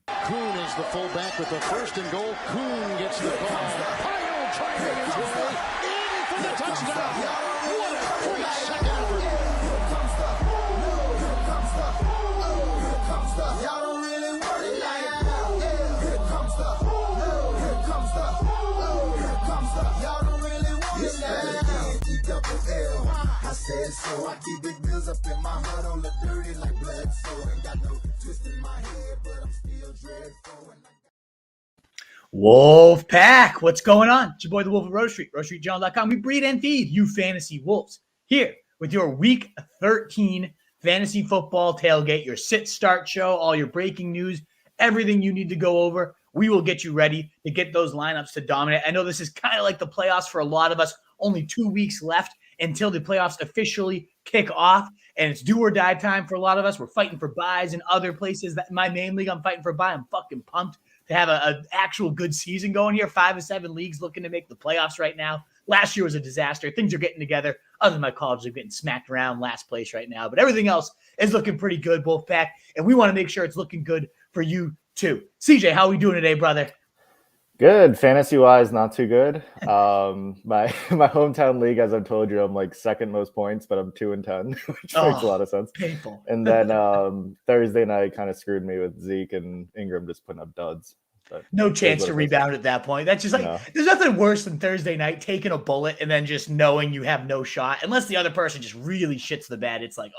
Kuhn is the fullback with the first and goal. Kuhn gets the call. Pyle trying to make his way in for the touchdown. What a great second effort. Here comes the. Y'all don't really want it like that. Here comes the. Y'all don't really want it like that. I said so. I keep big bills up in my heart on the dirty like blood. So ain't got no twist in my head, but I'm still dreadful. Wolf Pack, what's going on? It's your boy, the Wolf of Rose Street, RoseStreetJournal.com. We breed and feed you fantasy wolves here with your Week 13 Fantasy Football Tailgate, your sit-start show, all your breaking news, everything you need to go over. We will get you ready to get those lineups to dominate. I know this is kind of like the playoffs for a lot of us. Only 2 weeks left until the playoffs officially kick off, and it's do or die time for a lot of us. We're fighting for buys in other places. That my main league, I'm fighting for buy. I'm fucking pumped to have an actual good season going here. 5 of 7 leagues looking to make the playoffs right now. Last year was a disaster. Things are getting together. Other than my colleges are getting smacked around last place right now. But everything else is looking pretty good, Wolfpack. And we want to make sure it's looking good for you too. CJ, how are we doing today, brother? Good. Fantasy-wise, not too good. My hometown league, as I've told you, I'm like second most points, but I'm 2-10, which makes a lot of sense. Painful. And then Thursday night kind of screwed me with Zeke and Ingram just putting up duds. But no chance to rebound at that point. That's just like, There's nothing worse than Thursday night taking a bullet and then just knowing you have no shot. Unless the other person just really shits the bed. It's like,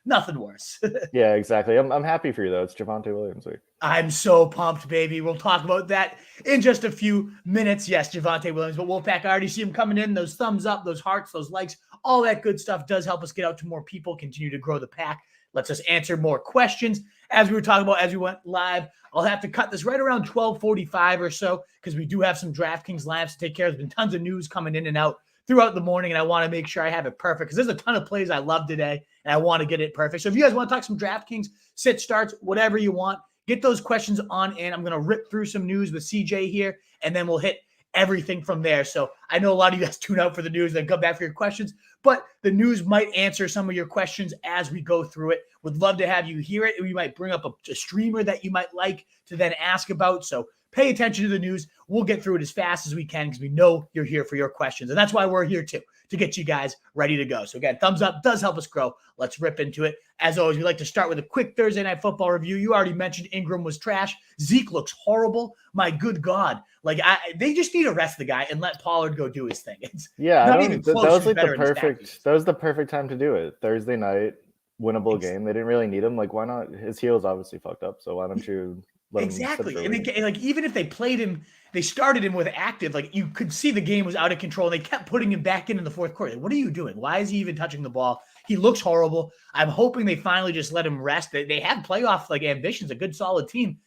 nothing worse. Yeah, exactly. I'm happy for you, though. It's Javonte Williams week. I'm so pumped, baby. We'll talk about that in just a few minutes. Yes, Javonte Williams. But Wolfpack, I already see him coming in. Those thumbs up, those hearts, those likes, all that good stuff does help us get out to more people, continue to grow the pack. Lets us answer more questions. As we were talking about as we went live, I'll have to cut this right around 12:45 or so because we do have some DraftKings lives to take care of. There's been tons of news coming in and out throughout the morning, and I want to make sure I have it perfect because there's a ton of plays I love today, and I want to get it perfect. So if you guys want to talk some DraftKings, sit starts, whatever you want, get those questions on in. I'm going to rip through some news with CJ here, and then we'll hit everything from there. So I know a lot of you guys tune out for the news, then come back for your questions, but the news might answer some of your questions as we go through it. Would love to have you hear it. We might bring up a streamer that you might like to then ask about. So pay attention to the news. We'll get through it as fast as we can because we know you're here for your questions. And that's why we're here too, to get you guys ready to go. So again, thumbs up does help us grow. Let's rip into it. As always, we like to start with a quick Thursday Night Football review. You already mentioned Ingram was trash. Zeke looks horrible. My good God. Like they just need to rest the guy and let Pollard go do his thing. It's not even close. That was like the perfect time to do it. Thursday night, winnable game. They didn't really need him. Like, why not? His heel's obviously fucked up. So why don't you let him exactly? And like even if they played him, they started him with active. Like you could see the game was out of control. And they kept putting him back in the fourth quarter. Like, what are you doing? Why is he even touching the ball? He looks horrible. I'm hoping they finally just let him rest. They have playoff like ambitions, a good solid team.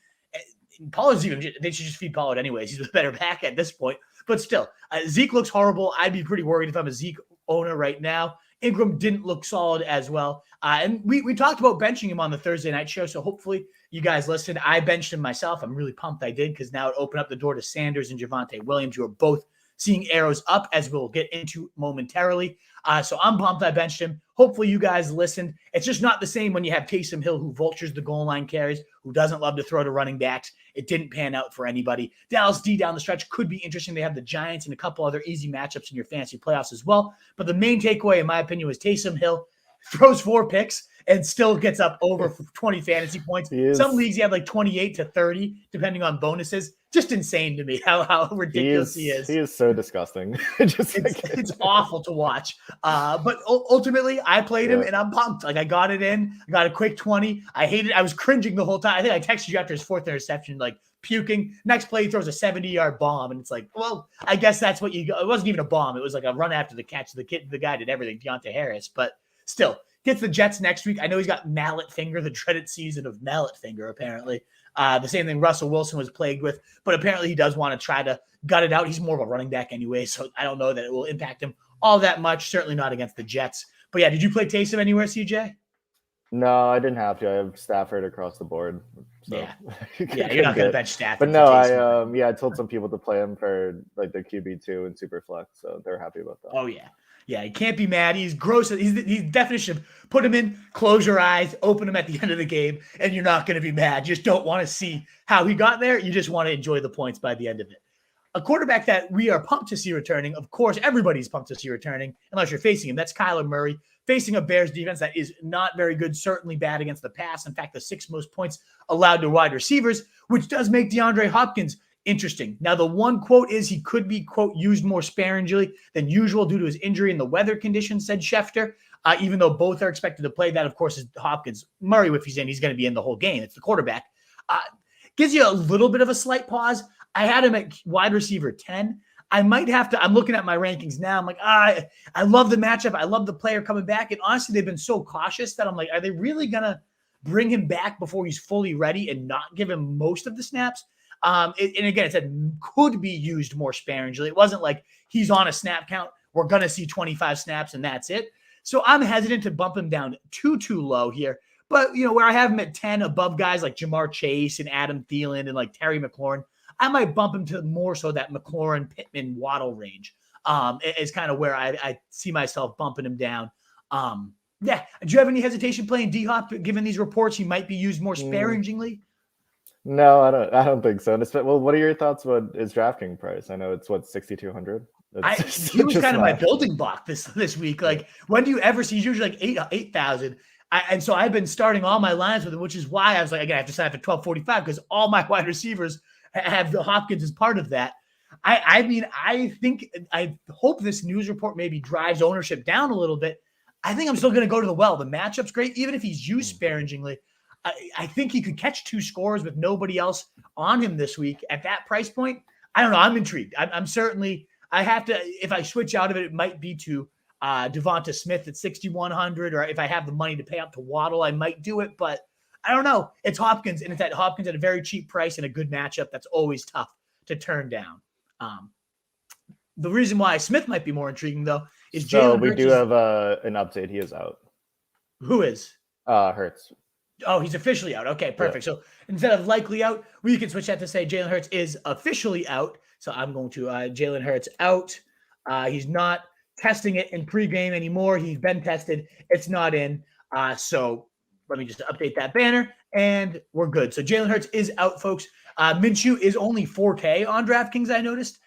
Pollard's they should just feed Pollard anyways. He's a better back at this point. But still, Zeke looks horrible. I'd be pretty worried if I'm a Zeke owner right now. Ingram didn't look solid as well. And we talked about benching him on the Thursday night show, so hopefully you guys listened. I benched him myself. I'm really pumped I did because now it opened up the door to Sanders and Javonte Williams, who are both seeing arrows up, as we'll get into momentarily. So I'm pumped I benched him. Hopefully you guys listened. It's just not the same when you have Taysom Hill, who vultures the goal line carries, who doesn't love to throw to running backs. It didn't pan out for anybody. Dallas D down the stretch could be interesting. They have the Giants and a couple other easy matchups in your fantasy playoffs as well. But the main takeaway, in my opinion, was Taysom Hill throws 4 picks and still gets up over 20 fantasy points. Some leagues you have like 28 to 30, depending on bonuses. Just insane to me how ridiculous he is. He is so disgusting. It's awful to watch. But ultimately, I played him and I'm pumped. Like I got it in. I got a quick 20. I hated. I was cringing the whole time. I think I texted you after his 4th interception, like puking. Next play, he throws a 70-yard bomb, and it's like, well, I guess that's what you got. It wasn't even a bomb. It was like a run after the catch. The guy did everything, Deontay Harris. But still, gets the Jets next week. I know he's got mallet finger, the dreaded season of mallet finger, apparently. The same thing Russell Wilson was plagued with, but apparently he does want to try to gut it out. He's more of a running back anyway, so I don't know that it will impact him all that much. Certainly not against the Jets. But yeah, did you play Taysom anywhere, CJ? No, I didn't have to. I have Stafford across the board. So Yeah, you're not going to bench Stafford. But no, I told some people to play him for like the QB2 and Superflex, so they're happy about that. Oh yeah. Yeah, you can't be mad. He's gross. He's the definition of put him in, close your eyes, open him at the end of the game, and you're not going to be mad. You just don't want to see how he got there. You just want to enjoy the points by the end of it. A quarterback that we are pumped to see returning, of course, everybody's pumped to see returning, unless you're facing him. That's Kylo Murray, facing a Bears defense that is not very good, certainly bad against the pass. In fact, the 6th most points allowed to wide receivers, which does make DeAndre Hopkins interesting. Now, the one quote is he could be, quote, used more sparingly than usual due to his injury and the weather conditions, said Schefter, even though both are expected to play. That, of course, is Hopkins. Murray, if he's in, he's going to be in the whole game. It's the quarterback. Gives you a little bit of a slight pause. I had him at wide receiver 10. I might have to – I'm looking at my rankings now. I'm like, I love the matchup. I love the player coming back. And honestly, they've been so cautious that I'm like, are they really going to bring him back before he's fully ready and not give him most of the snaps? And again, it said could be used more sparingly. It wasn't like he's on a snap count. We're going to see 25 snaps and that's it. So I'm hesitant to bump him down too low here. But, where I have him at 10 above guys like Jamar Chase and Adam Thielen and like Terry McLaurin, I might bump him to more so that McLaurin, Pittman, Waddle range is kind of where I see myself bumping him down. Yeah. Do you have any hesitation playing D-Hop given these reports he might be used more sparingly? No, I don't think so. Well, what are your thoughts about his DraftKings price? I know it's 6,200. He was kind of my building block this week. Like, when do you ever see? He's usually like 8,000. And so I've been starting all my lines with him, which is why I was like, again, I have to sign up at 1245 because all my wide receivers have the Hopkins as part of that. I hope this news report maybe drives ownership down a little bit. I think I'm still going to go to the well. The matchup's great, even if he's used sparingly. I think he could catch 2 scores with nobody else on him this week at that price point. I don't know. I'm intrigued. I'm certainly. I have to. If I switch out of it, it might be to Devonta Smith at 6,100, or if I have the money to pay up to Waddle, I might do it. But I don't know. It's Hopkins, and it's at Hopkins at a very cheap price and a good matchup. That's always tough to turn down. The reason why Smith might be more intriguing, though, is Jalen Hurts. We do have an update. He is out. Who is? Hurts. Oh, he's officially out. Okay, perfect. Yeah. So instead of likely out, we can switch that to say Jalen Hurts is officially out. So I'm going to Jalen Hurts out. He's not testing it in pregame anymore. He's been tested. It's not in. So let me just update that banner, and we're good. So Jalen Hurts is out, folks. Minshew is only 4K on DraftKings, I noticed.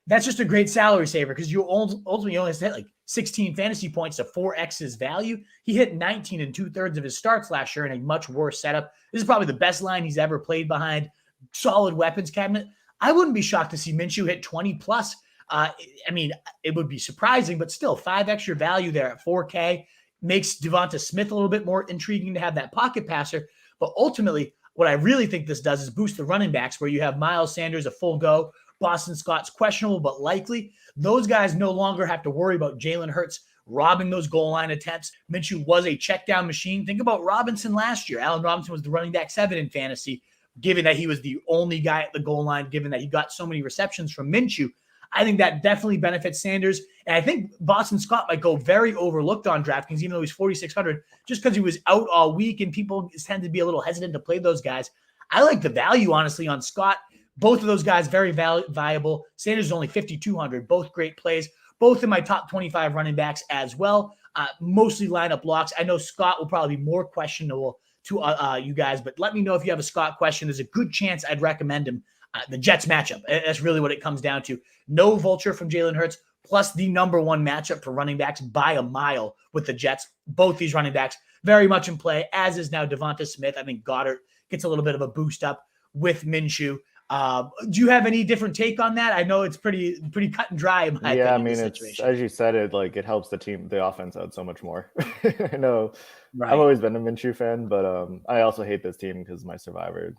That's just a great salary saver because you ultimately only have to hit like 16 fantasy points to 4x his value. He hit 19 and 2/3 of his starts last year in a much worse setup. This is probably the best line he's ever played behind. Solid weapons cabinet. I wouldn't be shocked to see Minshew hit 20 plus. It would be surprising, but still 5 extra value there at 4K makes Devonta Smith a little bit more intriguing to have that pocket passer. But ultimately, what I really think this does is boost the running backs where you have Miles Sanders a full go. Boston Scott's questionable but likely. Those guys no longer have to worry about Jalen Hurts robbing those goal line attempts. Minshew was a check down machine. Think about Robinson last year. Allen Robinson was the running back 7 in fantasy, given that he was the only guy at the goal line, given that he got so many receptions from Minshew. I think that definitely benefits Sanders. And I think Boston Scott might go very overlooked on DraftKings, even though he's 4,600, just because he was out all week and people tend to be a little hesitant to play those guys. I like the value, honestly, on Scott. Both of those guys very viable. Sanders is only 5,200. Both great plays. Both in my top 25 running backs as well. Mostly lineup locks. I know Scott will probably be more questionable to you guys, but let me know if you have a Scott question. There's a good chance I'd recommend him. The Jets matchup. That's really what it comes down to. No vulture from Jalen Hurts, plus the number 1 matchup for running backs by a mile with the Jets. Both these running backs very much in play, as is now Devonta Smith. I think Goddard gets a little bit of a boost up with Minshew. Do you have any different take on that? I know it's pretty cut and dry. In my opinion, it's as you said, it helps the offense out so much more. I know, right. I've always been a Minshew fan, but I also hate this team because my survivor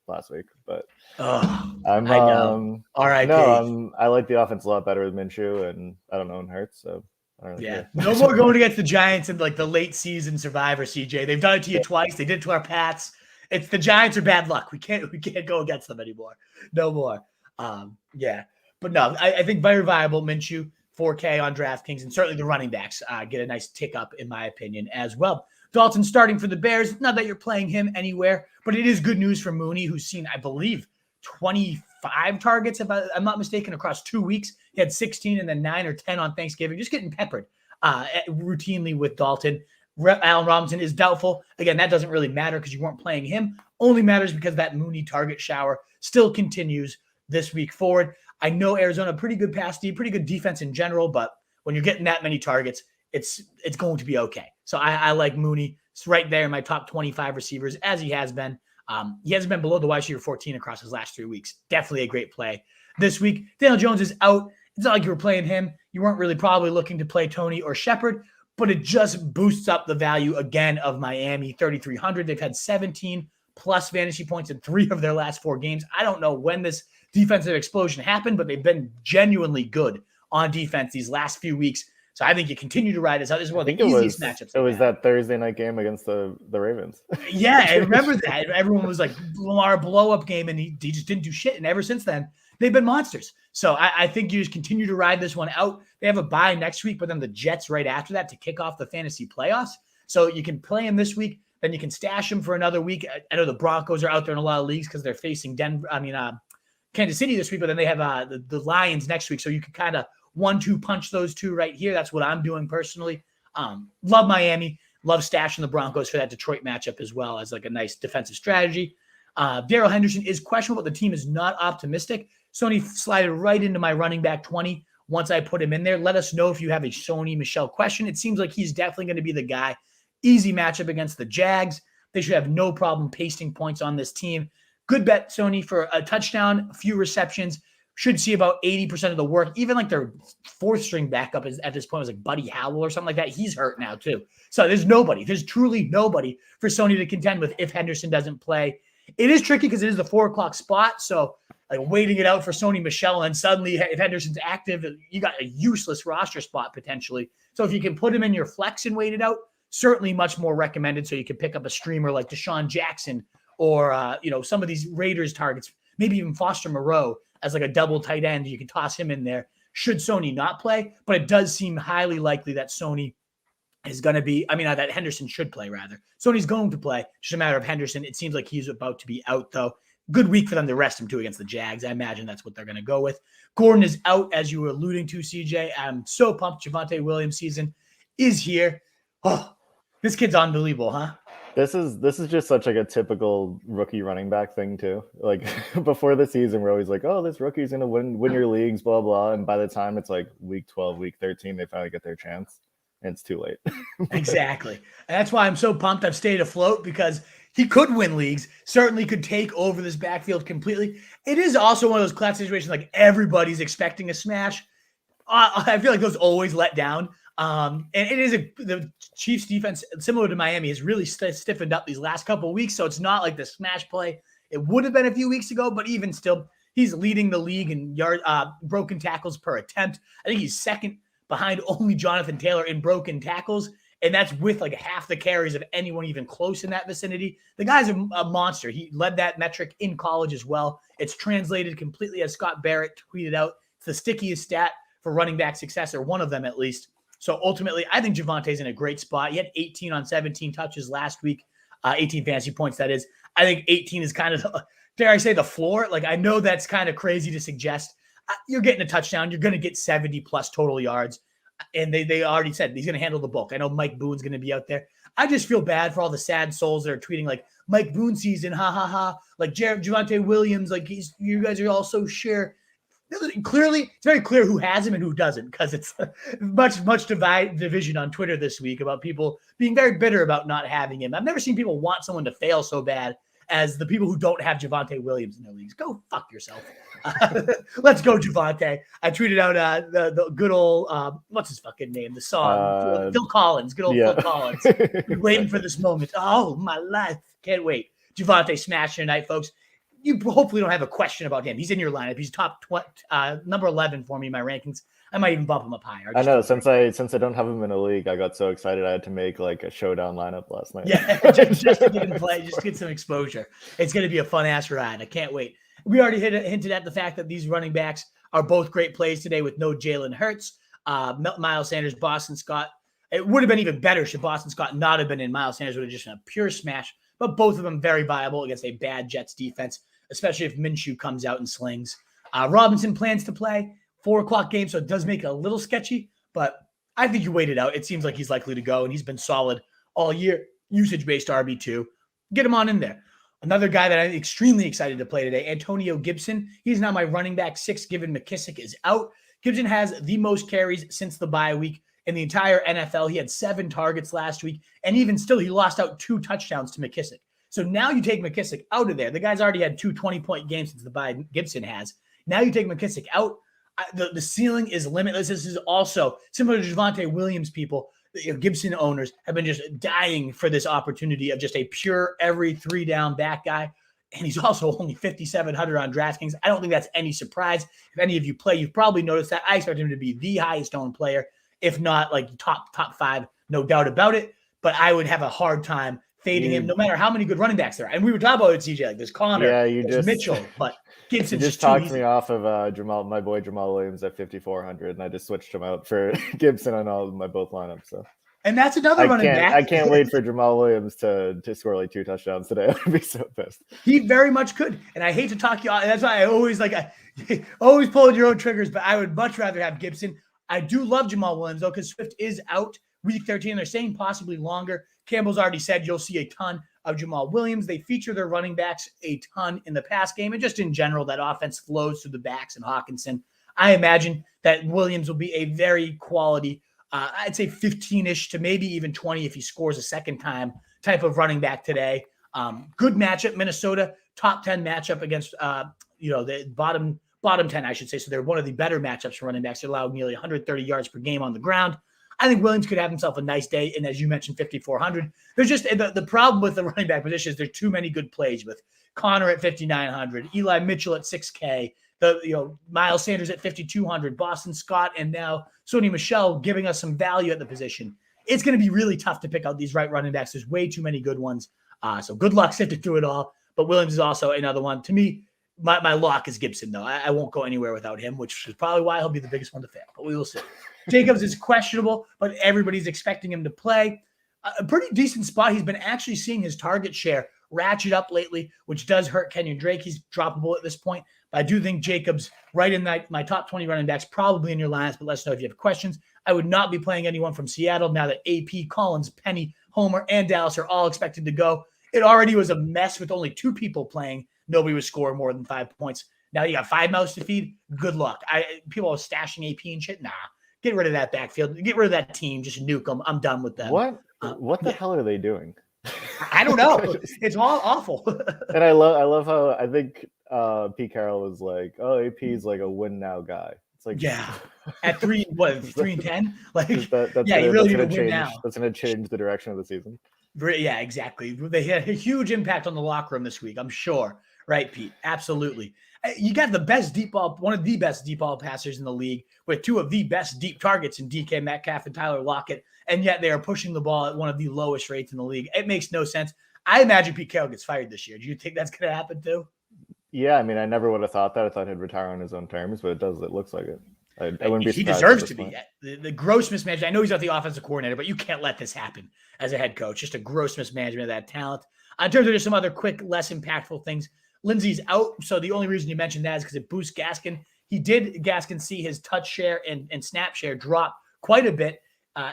last week. But I know. All right, I like the offense a lot better with Minshew, and I don't know Hurts, so. No more going against the Giants in like the late season survivor, CJ. They've done it to you twice. They did it to our Pats. It's the Giants are bad luck. We can't go against them anymore. No more. But no, I think very viable Minshew, 4K on DraftKings, and certainly the running backs get a nice tick up in my opinion as well. Dalton starting for the Bears. Not that you're playing him anywhere, but it is good news for Mooney, who's seen, I believe, 25 targets, if I'm not mistaken, across 2 weeks. He had 16 and then 9 or 10 on Thanksgiving, just getting peppered routinely with Dalton. Allen Robinson is doubtful. Again, that doesn't really matter because you weren't playing him. Only matters because that Mooney target shower still continues this week forward. I know Arizona, pretty good pass D, pretty good defense in general, but when you're getting that many targets, it's going to be okay. So I like Mooney. It's right there in my top 25 receivers, as he has been. He hasn't been below the wide receiver 14 across his last 3 weeks. Definitely a great play this week. Daniel Jones is out. It's not like you were playing him. You weren't really probably looking to play Tony or Shepard, but it just boosts up the value again of Miami, 3,300. They've had 17 plus fantasy points in 3 of their last 4 games. I don't know when this defensive explosion happened, but they've been genuinely good on defense these last few weeks. So I think you continue to ride this out. This is one of the easiest matchups. It was that Thursday night game against the Ravens. Yeah, I remember that. Everyone was like, Lamar blow-up game, and he just didn't do shit. And ever since then, they've been monsters. So I think you just continue to ride this one out. They have a bye next week, but then the Jets right after that to kick off the fantasy playoffs. So you can play him this week, then you can stash him for another week. I know the Broncos are out there in a lot of leagues because they're facing Kansas City this week, but then they have the Lions next week. So you can kind of 1-2 punch those two right here. That's what I'm doing personally. Love Miami. Love stashing the Broncos for that Detroit matchup as well as like a nice defensive strategy. Darrell Henderson is questionable, but the team is not optimistic. Sony slided right into my running back 20 once I put him in there. Let us know if you have a Sony Michel question. It seems like he's definitely going to be the guy. Easy matchup against the Jags. They should have no problem pasting points on this team. Good bet, Sony, for a touchdown, a few receptions. Should see about 80% of the work. Even like their 4th string backup is at this point was like Buddy Howell or something like that. He's hurt now too. So there's nobody. There's truly nobody for Sony to contend with if Henderson doesn't play. It is tricky because it is the 4:00 spot. So like waiting it out for Sony Michel, and suddenly if Henderson's active, you got a useless roster spot potentially. So if you can put him in your flex and wait it out, certainly much more recommended. So you can pick up a streamer like Deshawn Jackson or some of these Raiders targets, maybe even Foster Moreau as like a double tight end. You can toss him in there should Sony not play, but it does seem highly likely that Sony is going to be, that Henderson should play rather. Sony's going to play. It's just a matter of Henderson. It seems like he's about to be out though. Good week for them to rest him too against the Jags. I imagine that's what they're going to go with. Gordon is out, as you were alluding to, CJ. I'm so pumped. Javonte Williams season is here. Oh, this kid's unbelievable, huh? This is just such like a typical rookie running back thing too. Like before the season, we're always like, oh, this rookie's going to win your leagues, blah, blah. And by the time it's like week 12, week 13, they finally get their chance. And it's too late. Exactly. And that's why I'm so pumped I've stayed afloat, because he could win leagues, certainly could take over this backfield completely. It is also one of those class situations like everybody's expecting a smash. I feel like those always let down. And it is the Chiefs defense, similar to Miami, has really stiffened up these last couple of weeks. So it's not like the smash play it would have been a few weeks ago, but even still, he's leading the league in broken tackles per attempt. I think he's second behind only Jonathan Taylor in broken tackles. And that's with like half the carries of anyone even close in that vicinity. The guy's a monster. He led that metric in college as well. It's translated completely, as Scott Barrett tweeted out. It's the stickiest stat for running back success, or one of them at least. So ultimately, I think Javonte's in a great spot. He had 18 on 17 touches last week, 18 fantasy points, that is. I think 18 is kind of, dare I say, the floor. Like, I know that's kind of crazy to suggest. You're getting a touchdown. You're going to get 70-plus total yards. And they already said he's going to handle the bulk. I know Mike Boone's going to be out there. I just feel bad for all the sad souls that are tweeting like, Mike Boone season, ha, ha, ha. Like, Javonte Williams, like, you guys are all so sure. Clearly, it's very clear who has him and who doesn't, because it's much division on Twitter this week about people being very bitter about not having him. I've never seen people want someone to fail so bad as the people who don't have Javonte Williams in their leagues. Go fuck yourself. Let's go, Javonte. I tweeted out the good old, what's his fucking name? The song, Phil Collins, good old Phil Collins. Waiting for this moment. Oh, my life. Can't wait. Javonte smashing tonight, folks. You hopefully don't have a question about him. He's in your lineup. He's top number 11 for me in my rankings. I might even bump him up higher. I know. Since I don't have him in a league, I got so excited I had to make like a showdown lineup last night. Yeah, just to get him play, just get some exposure. It's going to be a fun ass ride. I can't wait. We already hinted at the fact that these running backs are both great plays today with no Jalen Hurts. Miles Sanders, Boston Scott. It would have been even better should Boston Scott not have been in. Miles Sanders would have just been a pure smash. But both of them very viable against a bad Jets defense, especially if Minshew comes out and slings. Robinson plans to play 4:00 game, so it does make it a little sketchy. But I think you wait it out. It seems like he's likely to go, and he's been solid all year. Usage-based RB2. Get him on in there. Another guy that I'm extremely excited to play today, Antonio Gibson. He's now my running back 6, given McKissick is out. Gibson has the most carries since the bye week in the entire NFL. He had 7 targets last week, and even still, he lost out 2 touchdowns to McKissick. So now you take McKissick out of there. The guy's already had 2 20-point games since the bye Gibson has. Now you take McKissick out. The ceiling is limitless. This is also similar to Javonte Williams people. Gibson owners have been just dying for this opportunity of just a pure every 3-down back guy. And he's also only 5,700 on DraftKings. I don't think that's any surprise. If any of you play, you've probably noticed that. I expect him to be the highest owned player, if not like top 5, no doubt about it. But I would have a hard time fading him no matter how many good running backs there are. And we were talking about it, CJ, like there's Connor, there's Mitchell, but Gibson just talked me off of my boy Jamal Williams at 5,400, and I just switched him out for Gibson on all of my both lineups. So, and that's another running back. I can't wait for Jamal Williams to score like 2 touchdowns today. I would be so pissed. He very much could, and I hate to talk you off. That's why I always always pulling your own triggers. But I would much rather have Gibson. I do love Jamal Williams though, because Swift is out week 13. They're saying possibly longer. Campbell's already said you'll see a ton of Jamal Williams. They feature their running backs a ton in the pass game, and just in general, that offense flows through the backs and Hopkinson. I imagine that Williams will be a very quality, I'd say 15-ish to maybe even 20 if he scores a second time type of running back today. Good matchup, Minnesota, top 10 matchup against, the bottom 10, I should say. So they're one of the better matchups for running backs. They allow nearly 130 yards per game on the ground. I think Williams could have himself a nice day. And as you mentioned, 5,400. There's just the problem with the running back position is there's too many good plays with Connor at 5,900, Eli Mitchell at 6K, Miles Sanders at 5,200, Boston Scott, and now Sony Michel giving us some value at the position. It's going to be really tough to pick out these right running backs. There's way too many good ones. So good luck sifting through it all. But Williams is also another one. To me, my lock is Gibson, though. I won't go anywhere without him, which is probably why he'll be the biggest one to fail. But we will see. Jacobs is questionable, but everybody's expecting him to play. A pretty decent spot. He's been actually seeing his target share ratchet up lately, which does hurt Kenyon Drake. He's droppable at this point. But I do think Jacobs right in my top 20 running backs, probably in your lines, but let us know if you have questions. I would not be playing anyone from Seattle now that AP, Collins, Penny, Homer, and Dallas are all expected to go. It already was a mess with only 2 people playing. Nobody was scoring more than 5 points. Now you got 5 mouths to feed. Good luck. People are stashing AP and shit. Nah. Get rid of that backfield. Get rid of that team. Just nuke them. I'm done with them. What the hell are they doing? I don't know. It's all awful. And I love how I think Pete Carroll was like, "Oh, AP is like a win now guy." It's like, yeah, at 3-10. Like, that's you really need to win now. That's going to change the direction of the season. Yeah, exactly. They had a huge impact on the locker room this week, I'm sure. Right, Pete? Absolutely. You got the best deep ball, one of the best deep ball passers in the league, with 2 of the best deep targets in DK Metcalf and Tyler Lockett, and yet they are pushing the ball at one of the lowest rates in the league. It makes no sense. I imagine Pete Carroll gets fired this year. Do you think that's going to happen too? Yeah, I mean, I never would have thought that. I thought he'd retire on his own terms, but it looks like it. I wouldn't be surprised. He deserves to be. The gross mismanagement. I know he's not the offensive coordinator, but you can't let this happen as a head coach. Just a gross mismanagement of that talent. In terms of just some other quick, less impactful things, Lindsey's out, so the only reason you mentioned that is because it boosts Gaskin. Gaskin see his touch share and snap share drop quite a bit,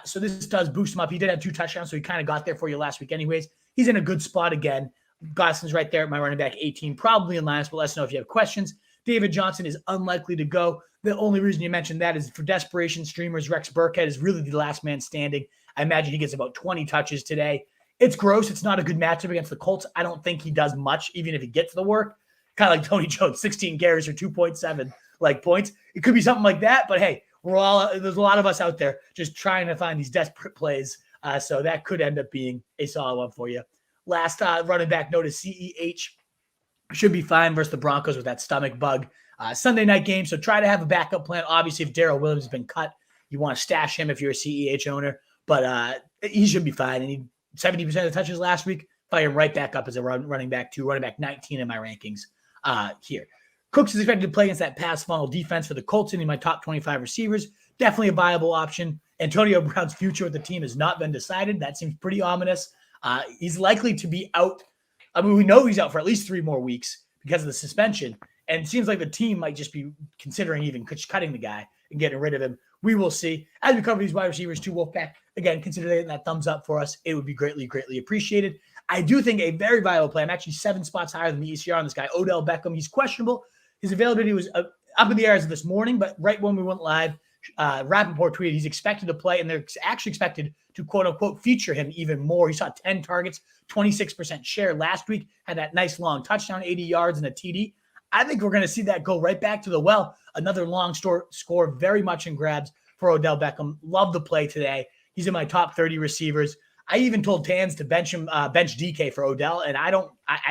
so this does boost him up. He did have 2 touchdowns, so he kind of got there for you last week anyways. He's in a good spot again. Gaskin's right there at my running back 18, probably in lines, but let us know if you have questions. David Johnson is unlikely to go. The only reason you mentioned that is for desperation streamers. Rex Burkhead is really the last man standing. I imagine he gets about 20 touches today. It's gross. It's not a good matchup against the Colts. I don't think he does much, even if he gets the work. Kind of like Tony Jones, 16 carries or 2.7 points. It could be something like that, but hey, there's a lot of us out there just trying to find these desperate plays. So that could end up being a solid one for you. Last running back note is CEH should be fine versus the Broncos with that stomach bug. Sunday night game, so try to have a backup plan. Obviously, if Darrell Williams has been cut, you want to stash him if you're a CEH owner, but he should be fine. And he 70% of the touches last week, fire him right back up as a running back 2, running back 19 in my rankings here. Cooks is expected to play against that pass funnel defense for the Colts in my top 25 receivers. Definitely a viable option. Antonio Brown's future with the team has not been decided. That seems pretty ominous. He's likely to be out. I mean, we know he's out for at least 3 more weeks because of the suspension. And it seems like the team might just be considering even cutting the guy and getting rid of him. We will see. As we cover these wide receivers too, Wolfpack, again, consider that thumbs up for us. It would be greatly, greatly appreciated. I do think a very viable play. I'm actually 7 spots higher than the ECR on this guy, Odell Beckham. He's questionable. His availability was up in the air as of this morning, but right when we went live, Rappaport tweeted he's expected to play, and they're actually expected to quote-unquote feature him even more. He saw 10 targets, 26% share last week, had that nice long touchdown, 80 yards and a TD. I think we're going to see that go right back to the well. Another long score, very much in grabs for Odell Beckham. Love the play today. He's in my top 30 receivers. I even told Tans to bench DK for Odell, and I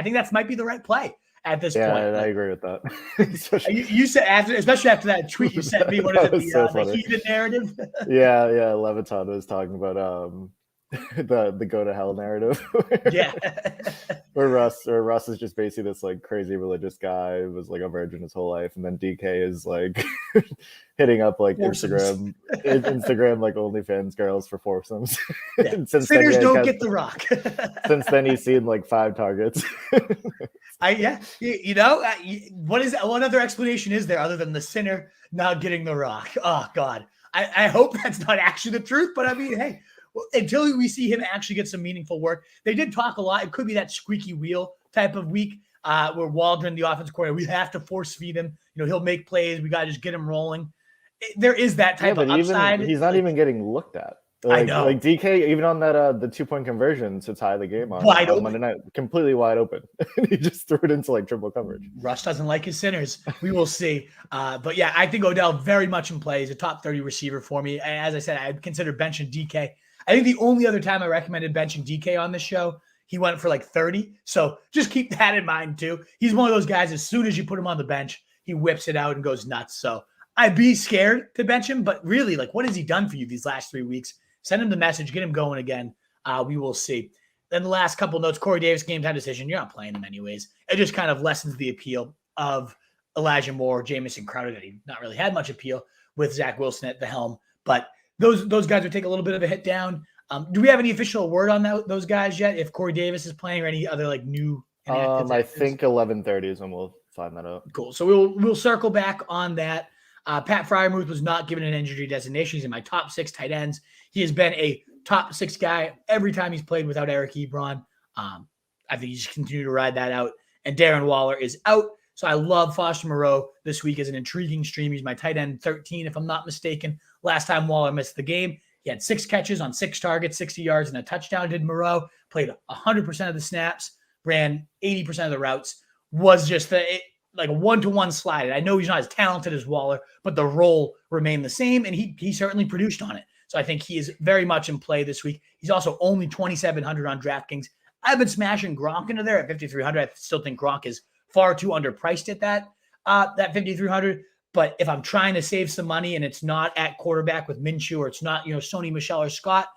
think that might be the right play at this point. Yeah, I agree with that. you said especially after that tweet you sent me. What is it? The heated narrative? yeah. Leviton was talking about the go to hell narrative. Yeah. where Russ is just basically this like crazy religious guy who was like a virgin his whole life, and then DK is like hitting up like Instagram like OnlyFans girls for foursomes. Yeah. Sinners don't get the rock. Since then he's seen like 5 targets. What other explanation is there other than the sinner not getting the rock? Oh God. I hope that's not actually the truth, but I mean, hey, until we see him actually get some meaningful work. They did talk a lot. It could be that squeaky wheel type of week where Waldron, the offensive coordinator, we have to force feed him. He'll make plays. We got to just get him rolling. There is that type of upside. He's not even getting looked at. I know. Like DK, even on that the 2-point conversion to tie the game on Monday night, completely wide open. He just threw it into like triple coverage. Russ doesn't like his sinners. We will see. But yeah, I think Odell very much in play. He's a top 30 receiver for me. And as I said, I'd consider benching DK. I think the only other time I recommended benching DK on this show, he went for like 30. So just keep that in mind too. He's one of those guys, as soon as you put him on the bench, he whips it out and goes nuts. So I'd be scared to bench him, but really, like, what has he done for you these last 3 weeks? Send him the message, get him going again. We will see. Then the last couple notes, Corey Davis, game time decision. You're not playing him anyways. It just kind of lessens the appeal of Elijah Moore, Jamison Crowder, that he not really had much appeal with Zach Wilson at the helm. But those guys would take a little bit of a hit down. Do we have any official word on those guys yet? If Corey Davis is playing or any other like new? I think 11:30 is when we'll find that out. Cool. So we'll circle back on that. Pat Freiermuth was not given an injury designation. He's in my top 6 tight ends. He has been a top 6 guy every time he's played without Eric Ebron. I think you just continue to ride that out. And Darren Waller is out. So I love Foster Moreau this week as an intriguing stream. He's my tight end 13, if I'm not mistaken. Last time Waller missed the game, he had 6 catches on 6 targets, 60 yards, and a touchdown. Did Moreau, played 100% of the snaps, ran 80% of the routes, was just like a one-to-one slide. I know he's not as talented as Waller, but the role remained the same, and he certainly produced on it. So I think he is very much in play this week. He's also only 2,700 on DraftKings. I've been smashing Gronk into there at 5,300. I still think Gronk is far too underpriced at that 5,300. But if I'm trying to save some money and it's not at quarterback with Minshew, or it's not, Sony Michel or Scott,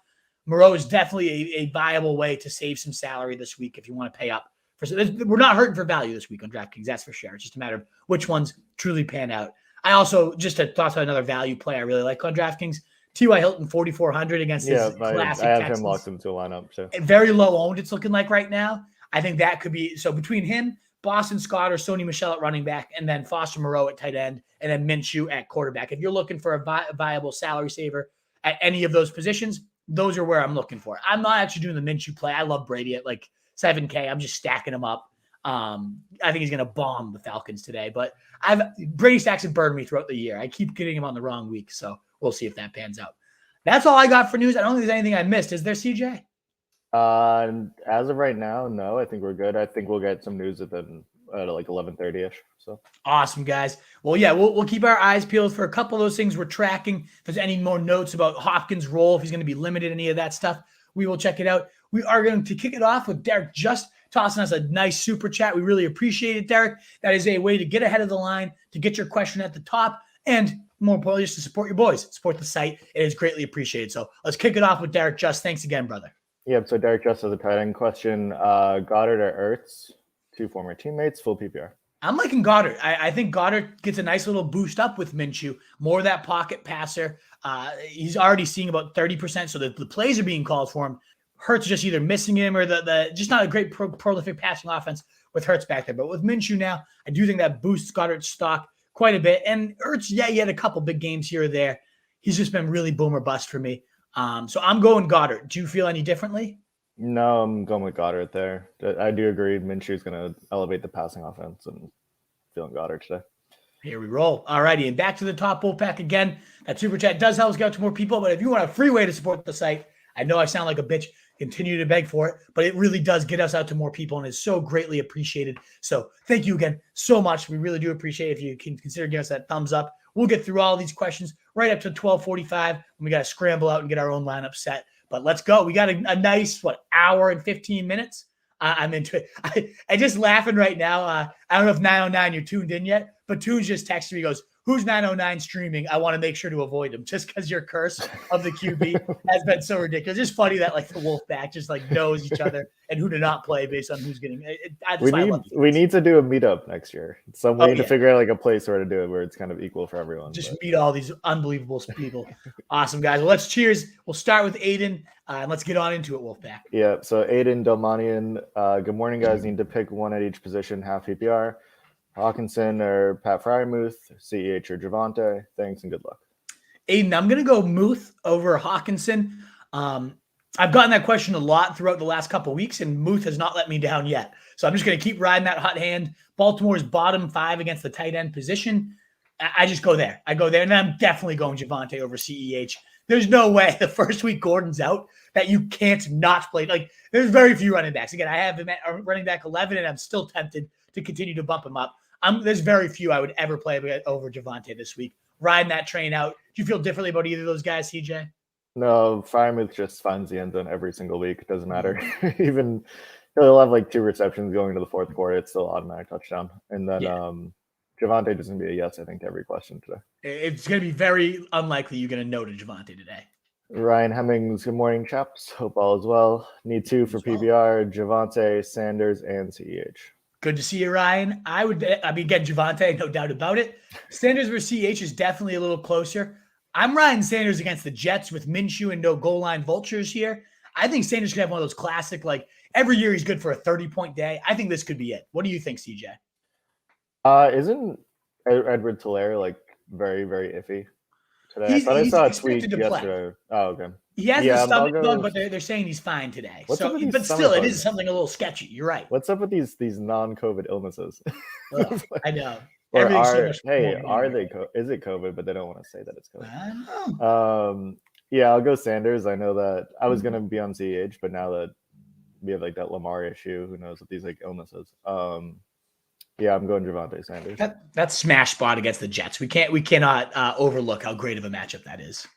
Moreau is definitely a viable way to save some salary this week if you want to pay up. We're not hurting for value this week on DraftKings, that's for sure. It's just a matter of which ones truly pan out. I also, just to toss out another value play I really like on DraftKings, T.Y. Hilton, 4,400 against his classic I have Texans. him locked into a lineup. So. Very low owned, it's looking like right now. I think that could be, so between him, Boston Scott or Sony Michel at running back, and then Foster Moreau at tight end, and then Minshew at quarterback. If you're looking for a viable salary saver at any of those positions, those are where I'm looking for. I'm not actually doing the Minshew play. I love Brady at like 7K. I'm just stacking him up. I think he's going to bomb the Falcons today, but Brady stacks have burned me throughout the year. I keep getting him on the wrong week, so we'll see if that pans out. That's all I got for news. I don't think there's anything I missed. Is there, CJ? As of right now, no. I think we're good. I think we'll get some news at like 11:30ish. So awesome, guys. Well, yeah, we'll keep our eyes peeled for a couple of those things we're tracking. If there's any more notes about Hopkins' role, if he's going to be limited, any of that stuff, we will check it out. We are going to kick it off with Derek just tossing us a nice super chat. We really appreciate it, Derek. That is a way to get ahead of the line, to get your question at the top, and more importantly, just to support your boys, support the site. It is greatly appreciated. So let's kick it off with Derek Just. Thanks again, brother. Yep. So Derek Just has a tight end question. Goddard or Ertz, 2 former teammates, full PPR. I'm liking Goddard. I think Goddard gets a nice little boost up with Minshew, more of that pocket passer. He's already seeing about 30%, so the plays are being called for him. Hurts just either missing him or the just not a great prolific passing offense with Hurts back there. But with Minshew now, I do think that boosts Goddard's stock quite a bit. And Hurts, he had a couple big games here or there. He's just been really boom or bust for me. So I'm going Goddard. Do you feel any differently? No, I'm going with Goddard there. I do agree. Minshew's going to elevate the passing offense, and feeling Goddard today. Here we roll. All righty, and back to the top Wolfpack again. That super chat does help us get out to more people, but if you want a free way to support the site, I know I sound like a bitch, continue to beg for it, but it really does get us out to more people, and it's so greatly appreciated. So thank you again so much. We really do appreciate it. If you can consider giving us that thumbs up, we'll get through all these questions right up to 12:45, and we got to scramble out and get our own lineup set. But let's go. We got a nice, hour and 15 minutes. I'm into it. I just laughing right now. I don't know if 909 you're tuned in yet, but Toons just texted me. He goes, who's 909 streaming? I want to make sure to avoid him just because your curse of the QB has been so ridiculous. It's funny that the Wolfpack just knows each other and who to not play based on who's getting it. We need to do a meetup next year. Some way to figure out a place where to do it where it's kind of equal for everyone. Just meet all these unbelievable people. Awesome, guys. Well, let's cheers. We'll start with Aiden and let's get on into it, Wolfpack. Yeah. So Aiden Delmanian, good morning, guys. Need to pick one at each position, half PPR. Hawkinson or Pat Fryermuth, CEH or Javonte. Thanks and good luck. Aiden, I'm going to go Muth over Hawkinson. I've gotten that question a lot throughout the last couple of weeks, and Muth has not let me down yet. So I'm just going to keep riding that hot hand. Baltimore's bottom 5 against the tight end position. I just go there. I go there, and I'm definitely going Javonte over CEH. There's no way the first week Gordon's out that you can't not play. There's very few running backs. Again, I have him at running back 11, and I'm still tempted to continue to bump him up. There's very few I would ever play over Javonte this week. Riding that train out. Do you feel differently about either of those guys, CJ? No, Fryermuth just finds the end zone every single week. It doesn't matter. Even he'll have 2 receptions going into the fourth quarter. It's still automatic touchdown. And then Javonte is going to be a yes, I think, to every question today. It's going to be very unlikely you're going to no to Javonte today. Ryan Hemmings, good morning, chaps. Hope all is well. Need 2 for PBR, Javonte, Sanders, and CEH. Good to see you, Ryan. Get Javonte, no doubt about it. Sanders versus CH is definitely a little closer. I'm riding Sanders against the Jets with Minshew and no goal line vultures here. I think Sanders could have one of those classic, every year he's good for a 30-point day. I think this could be it. What do you think, CJ? Isn't Edward Tolaire very, very iffy today? I thought I saw a tweet yesterday. Oh, okay. He has the stomach bug, but they're saying he's fine today. But still, it is something a little sketchy. You're right. What's up with these non-COVID illnesses? I know. Or is it COVID, but they don't want to say that it's COVID. I don't know. Yeah, I'll go Sanders. I know that I was going to be on CH, but now that we have that Lamar issue, who knows with these illnesses. Yeah, I'm going Javonte Sanders. That smash spot against the Jets. We cannot overlook how great of a matchup that is.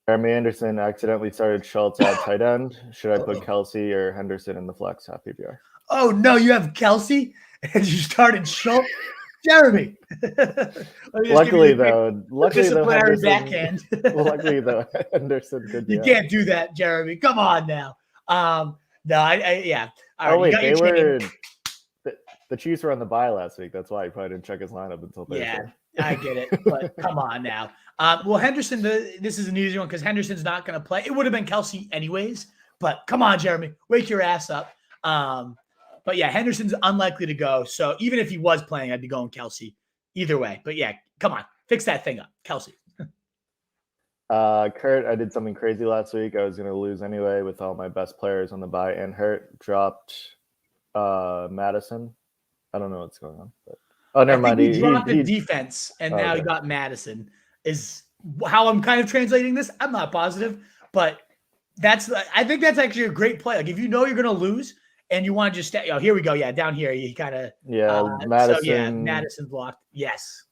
Jeremy Anderson accidentally started Schultz at tight end. Should I put Kelsey or Henderson in the flex half PPR? Oh no, you have Kelsey and you started Schultz. Jeremy. Luckily though, backhand. Luckily though, Henderson could. You can't do that, Jeremy. Come on now. No, yeah. All right, they were. The Chiefs were on the bye last week. That's why he probably didn't check his lineup until Thursday. Yeah, I get it. But come on now. Well, Henderson, this is an easy one because Henderson's not going to play. It would have been Kelsey anyways. But come on, Jeremy. Wake your ass up. But yeah, Henderson's unlikely to go. So even if he was playing, I'd be going Kelsey either way. But yeah, come on. Fix that thing up. Kelsey. Kurt, I did something crazy last week. I was going to lose anyway with all my best players on the bye and hurt. Dropped Madison. I don't know what's going on. But, never mind. He dropped the defense, and now he got Madison. Is how I'm kind of translating this. I'm not positive, but I think that's actually a great play. If you know you're going to lose and you want to just stay. Oh, here we go. Yeah, down here. He kind of. Yeah, Madison. So, yeah, Madison blocked. Yes.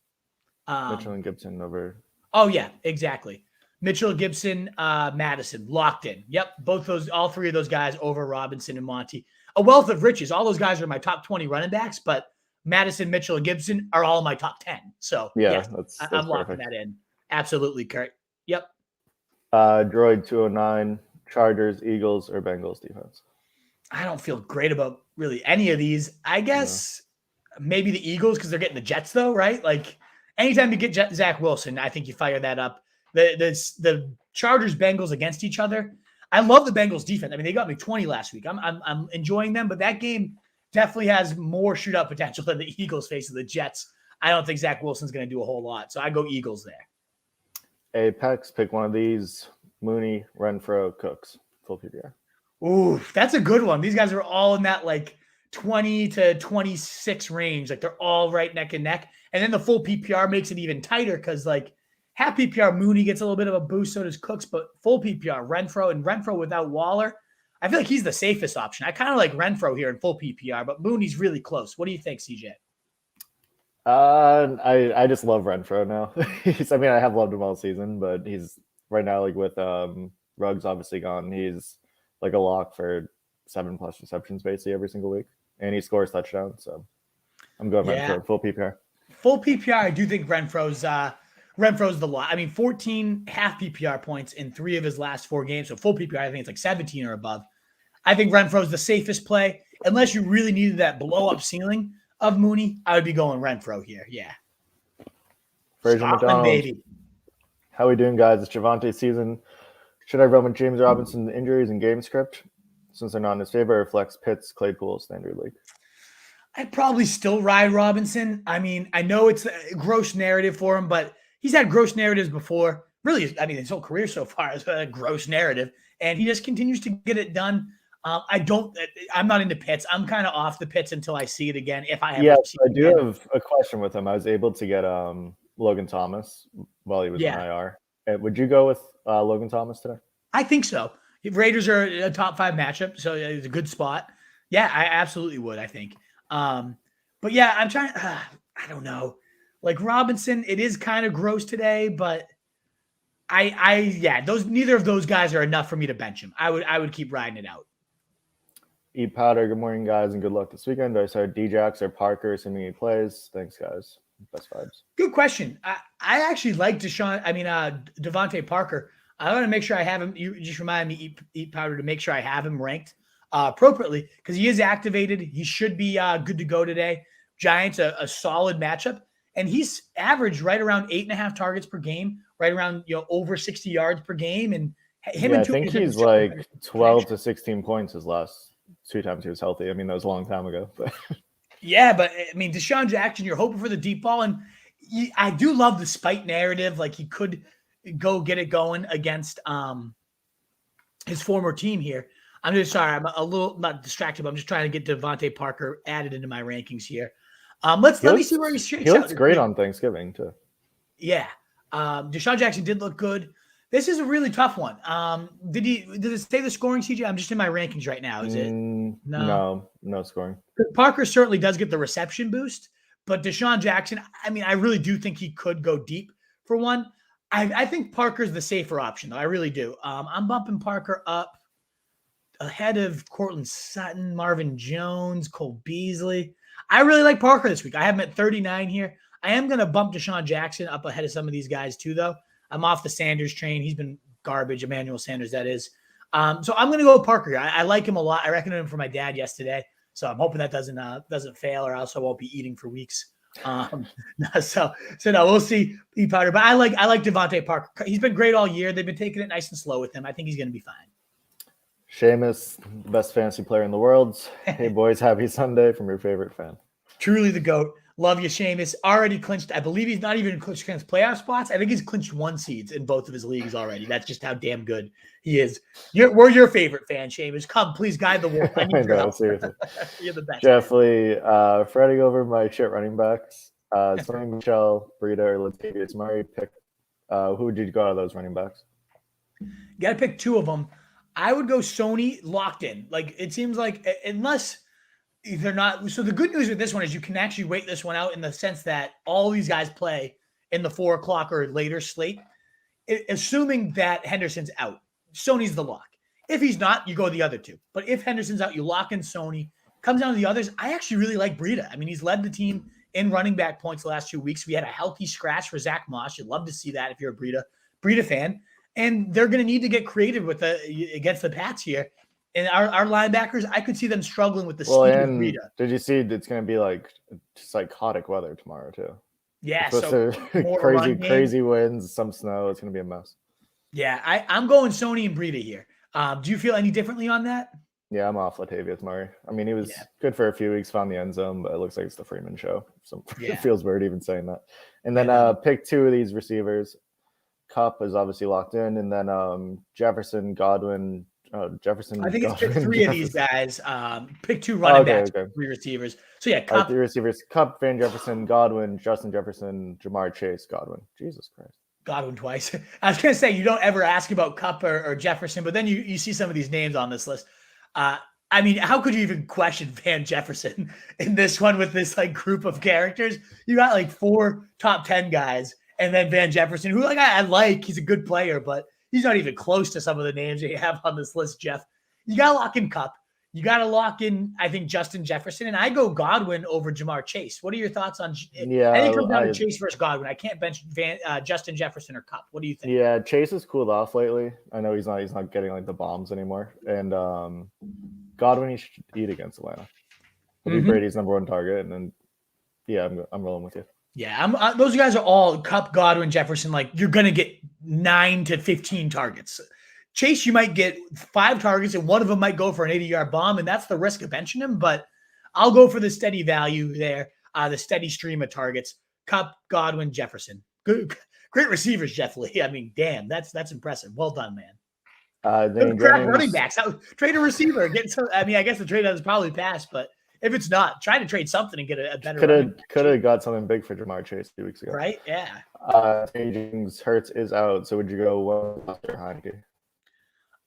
Mitchell and Gibson over. Oh, yeah, exactly. Mitchell, Gibson, Madison locked in. Yep, all 3 of those guys over Robinson and Monty. A wealth of riches. All those guys are my top 20 running backs, but Madison, Mitchell, and Gibson are all in my top 10. So yeah, I'm locking that in. Absolutely, Kurt. Yep. Droid 209, Chargers, Eagles, or Bengals defense? I don't feel great about really any of these. I guess maybe the Eagles because they're getting the Jets though, right? Like anytime you get Zach Wilson, I think you fire that up. The Chargers Bengals against each other. I love the Bengals defense. I mean, they got me 20 last week. I'm enjoying them, but that game definitely has more shootout potential than the Eagles facing the Jets. I don't think Zach Wilson's going to do a whole lot, so I go Eagles there. Apex, pick one of these. Mooney, Renfro, Cooks, full PPR. Ooh, that's a good one. These guys are all in that like 20 to 26 range. Like they're all right neck and neck. And then the full PPR makes it even tighter because like half PPR Mooney gets a little bit of a boost, so does Cooks, but full PPR Renfro without Waller, I feel like he's the safest option. I kind of like Renfro here in full PPR, but Mooney's really close. What do you think, CJ? I just love Renfro now. I have loved him all season, but he's right now like with Ruggs obviously gone. He's like a lock for 7+ receptions basically every single week, and he scores touchdowns. So I'm going Renfro full PPR. Full PPR, I do think Renfro's the lot. I mean, 14 half PPR points in 3 of his last 4 games. So full PPR, I think it's like 17 or above. I think Renfro's the safest play. Unless you really needed that blow-up ceiling of Mooney, I would be going Renfro here. Yeah. Scotland, baby. How we doing, guys? It's Javonte season. Should I run with James Robinson injuries and game script? Since they're not in his favor, flex Pitts, Claypool, standard league. I'd probably still ride Robinson. I mean, I know it's a gross narrative for him, but he's had gross narratives before. Really, I mean, his whole career so far is a gross narrative, and he just continues to get it done. I'm not into Pitts. I'm kind of off the Pitts until I see it again. If I have, I do have a question with him. I was able to get Logan Thomas while he was in IR. Would you go with Logan Thomas today? I think so. Raiders are a top 5 matchup, so it's a good spot. Yeah, I absolutely would. I think. But yeah, I'm trying. I don't know. Like Robinson, it is kind of gross today, but neither of those guys are enough for me to bench him. I would keep riding it out. Eat powder. Good morning, guys, and good luck this weekend. Do I start Djax or Parker assuming he plays? Thanks, guys. Best vibes. Good question. I actually like Devontae Parker. I want to make sure I have him. You just remind me, eat powder, to make sure I have him ranked appropriately because he is activated. He should be good to go today. Giants, a solid matchup. And he's averaged right around 8.5 targets per game, right around over 60 yards per game. And him I think he's like 12 to 16 points his last 2 times he was healthy. I mean, that was a long time ago. But yeah, but I mean, Deshawn Jackson, you're hoping for the deep ball. And I do love the spite narrative. Like he could go get it going against his former team here. I'm just sorry. I'm a little not distracted, but I'm just trying to get Devontae Parker added into my rankings here. Let me see where he looks great on Thanksgiving too. Yeah. Deshaun Jackson did look good. This is a really tough one. Did it say the scoring, CJ? I'm just in my rankings right now. Is it? No scoring. Parker certainly does get the reception boost, but Deshaun Jackson, I mean, I really do think he could go deep for one. I think Parker's the safer option, though. I really do. I'm bumping Parker up ahead of Cortland Sutton, Marvin Jones, Cole Beasley. I really like Parker this week. I have him at 39 here. I am going to bump Deshaun Jackson up ahead of some of these guys too, though. I'm off the Sanders train. He's been garbage, Emmanuel Sanders, that is. So I'm going to go with Parker. I like him a lot. I recommended him for my dad yesterday, so I'm hoping that doesn't fail, or else I won't be eating for weeks. So no, we'll see. Powder, but I like Devontae Parker. He's been great all year. They've been taking it nice and slow with him. I think he's going to be fine. Seamus, the best fantasy player in the world. Hey, boys, happy Sunday from your favorite fan. Truly the GOAT. Love you, Seamus. Already clinched. I believe he's not even clinched playoff spots. I think he's clinched 1 seeds in both of his leagues already. That's just how damn good he is. We're your favorite fan, Seamus. Come, please guide the wolf. I need your help. Seriously. You're the best. Jeffrey, fretting over my shit running backs. Sonny Michel, Breida, or Latavius Murray. Pick. Who would you go out of those running backs? You got to pick 2 of them. I would go Sony locked in. Like it seems like unless they're not. So the good news with this one is you can actually wait this one out in the sense that all these guys play in the 4:00 or later slate, assuming that Henderson's out. Sony's the lock. If he's not, you go the other 2. But if Henderson's out, you lock in Sony. Comes down to the others. I actually really like Breida. I mean, he's led the team in running back points the last 2 weeks. We had a healthy scratch for Zach Moss. You'd love to see that if you're a Breida fan. And they're going to need to get creative with against the Pats here. And our linebackers, I could see them struggling with the Well, speed of and Breida. did you see it's going to be like psychotic weather tomorrow too? Yeah, It's supposed to crazy winds, some snow. It's going to be a mess. Yeah, I'm going Sony and Breida here. Do you feel any differently on that? Yeah, I'm off Latavius Murray. I mean, he was good for a few weeks, found the end zone, but it looks like it's the Freeman show. So it feels weird even saying that. And then pick 2 of these receivers. Cup is obviously locked in, and then Jefferson, Godwin. Jefferson. I think it's pick 3 of these guys. Pick 2 running backs, 3 receivers. So yeah, Cup. 3 receivers: Cup, Van Jefferson, Godwin, Justin Jefferson, Jamar Chase, Godwin. Jesus Christ. Godwin twice. I was gonna say you don't ever ask about Cup or Jefferson, but then you see some of these names on this list. I mean, how could you even question Van Jefferson in this one with this like group of characters? You got like 4 top 10 guys, and then Van Jefferson, who I like, he's a good player, but he's not even close to some of the names that you have on this list, Jeff. You got to lock in Cup. You got to lock in, I think, Justin Jefferson. And I go Godwin over Jamar Chase. What are your thoughts on I think it comes down to Chase versus Godwin. I can't bench Justin Jefferson or Cup. What do you think? Yeah, Chase has cooled off lately. I know he's not getting like the bombs anymore. And Godwin, he should eat against Atlanta. He'll be Brady's number 1 target. And then, yeah, I'm rolling with you. Yeah, those guys are all Cup, Godwin, Jefferson. Like, you're going to get 9 to 15 targets. Chase, you might get 5 targets, and one of them might go for an 80-yard bomb, and that's the risk of benching him. But I'll go for the steady value there, the steady stream of targets. Cup, Godwin, Jefferson. Good, great receivers, Jeff Lee. I mean, damn, that's impressive. Well done, man. Grab running backs. Trade a receiver. I guess the trade has probably passed, but if it's not, try to trade something and get a better. Could have got something big for Jamar Chase 2 weeks ago. Right? Yeah. Hurts is out. So would you go Wentz or Heineke?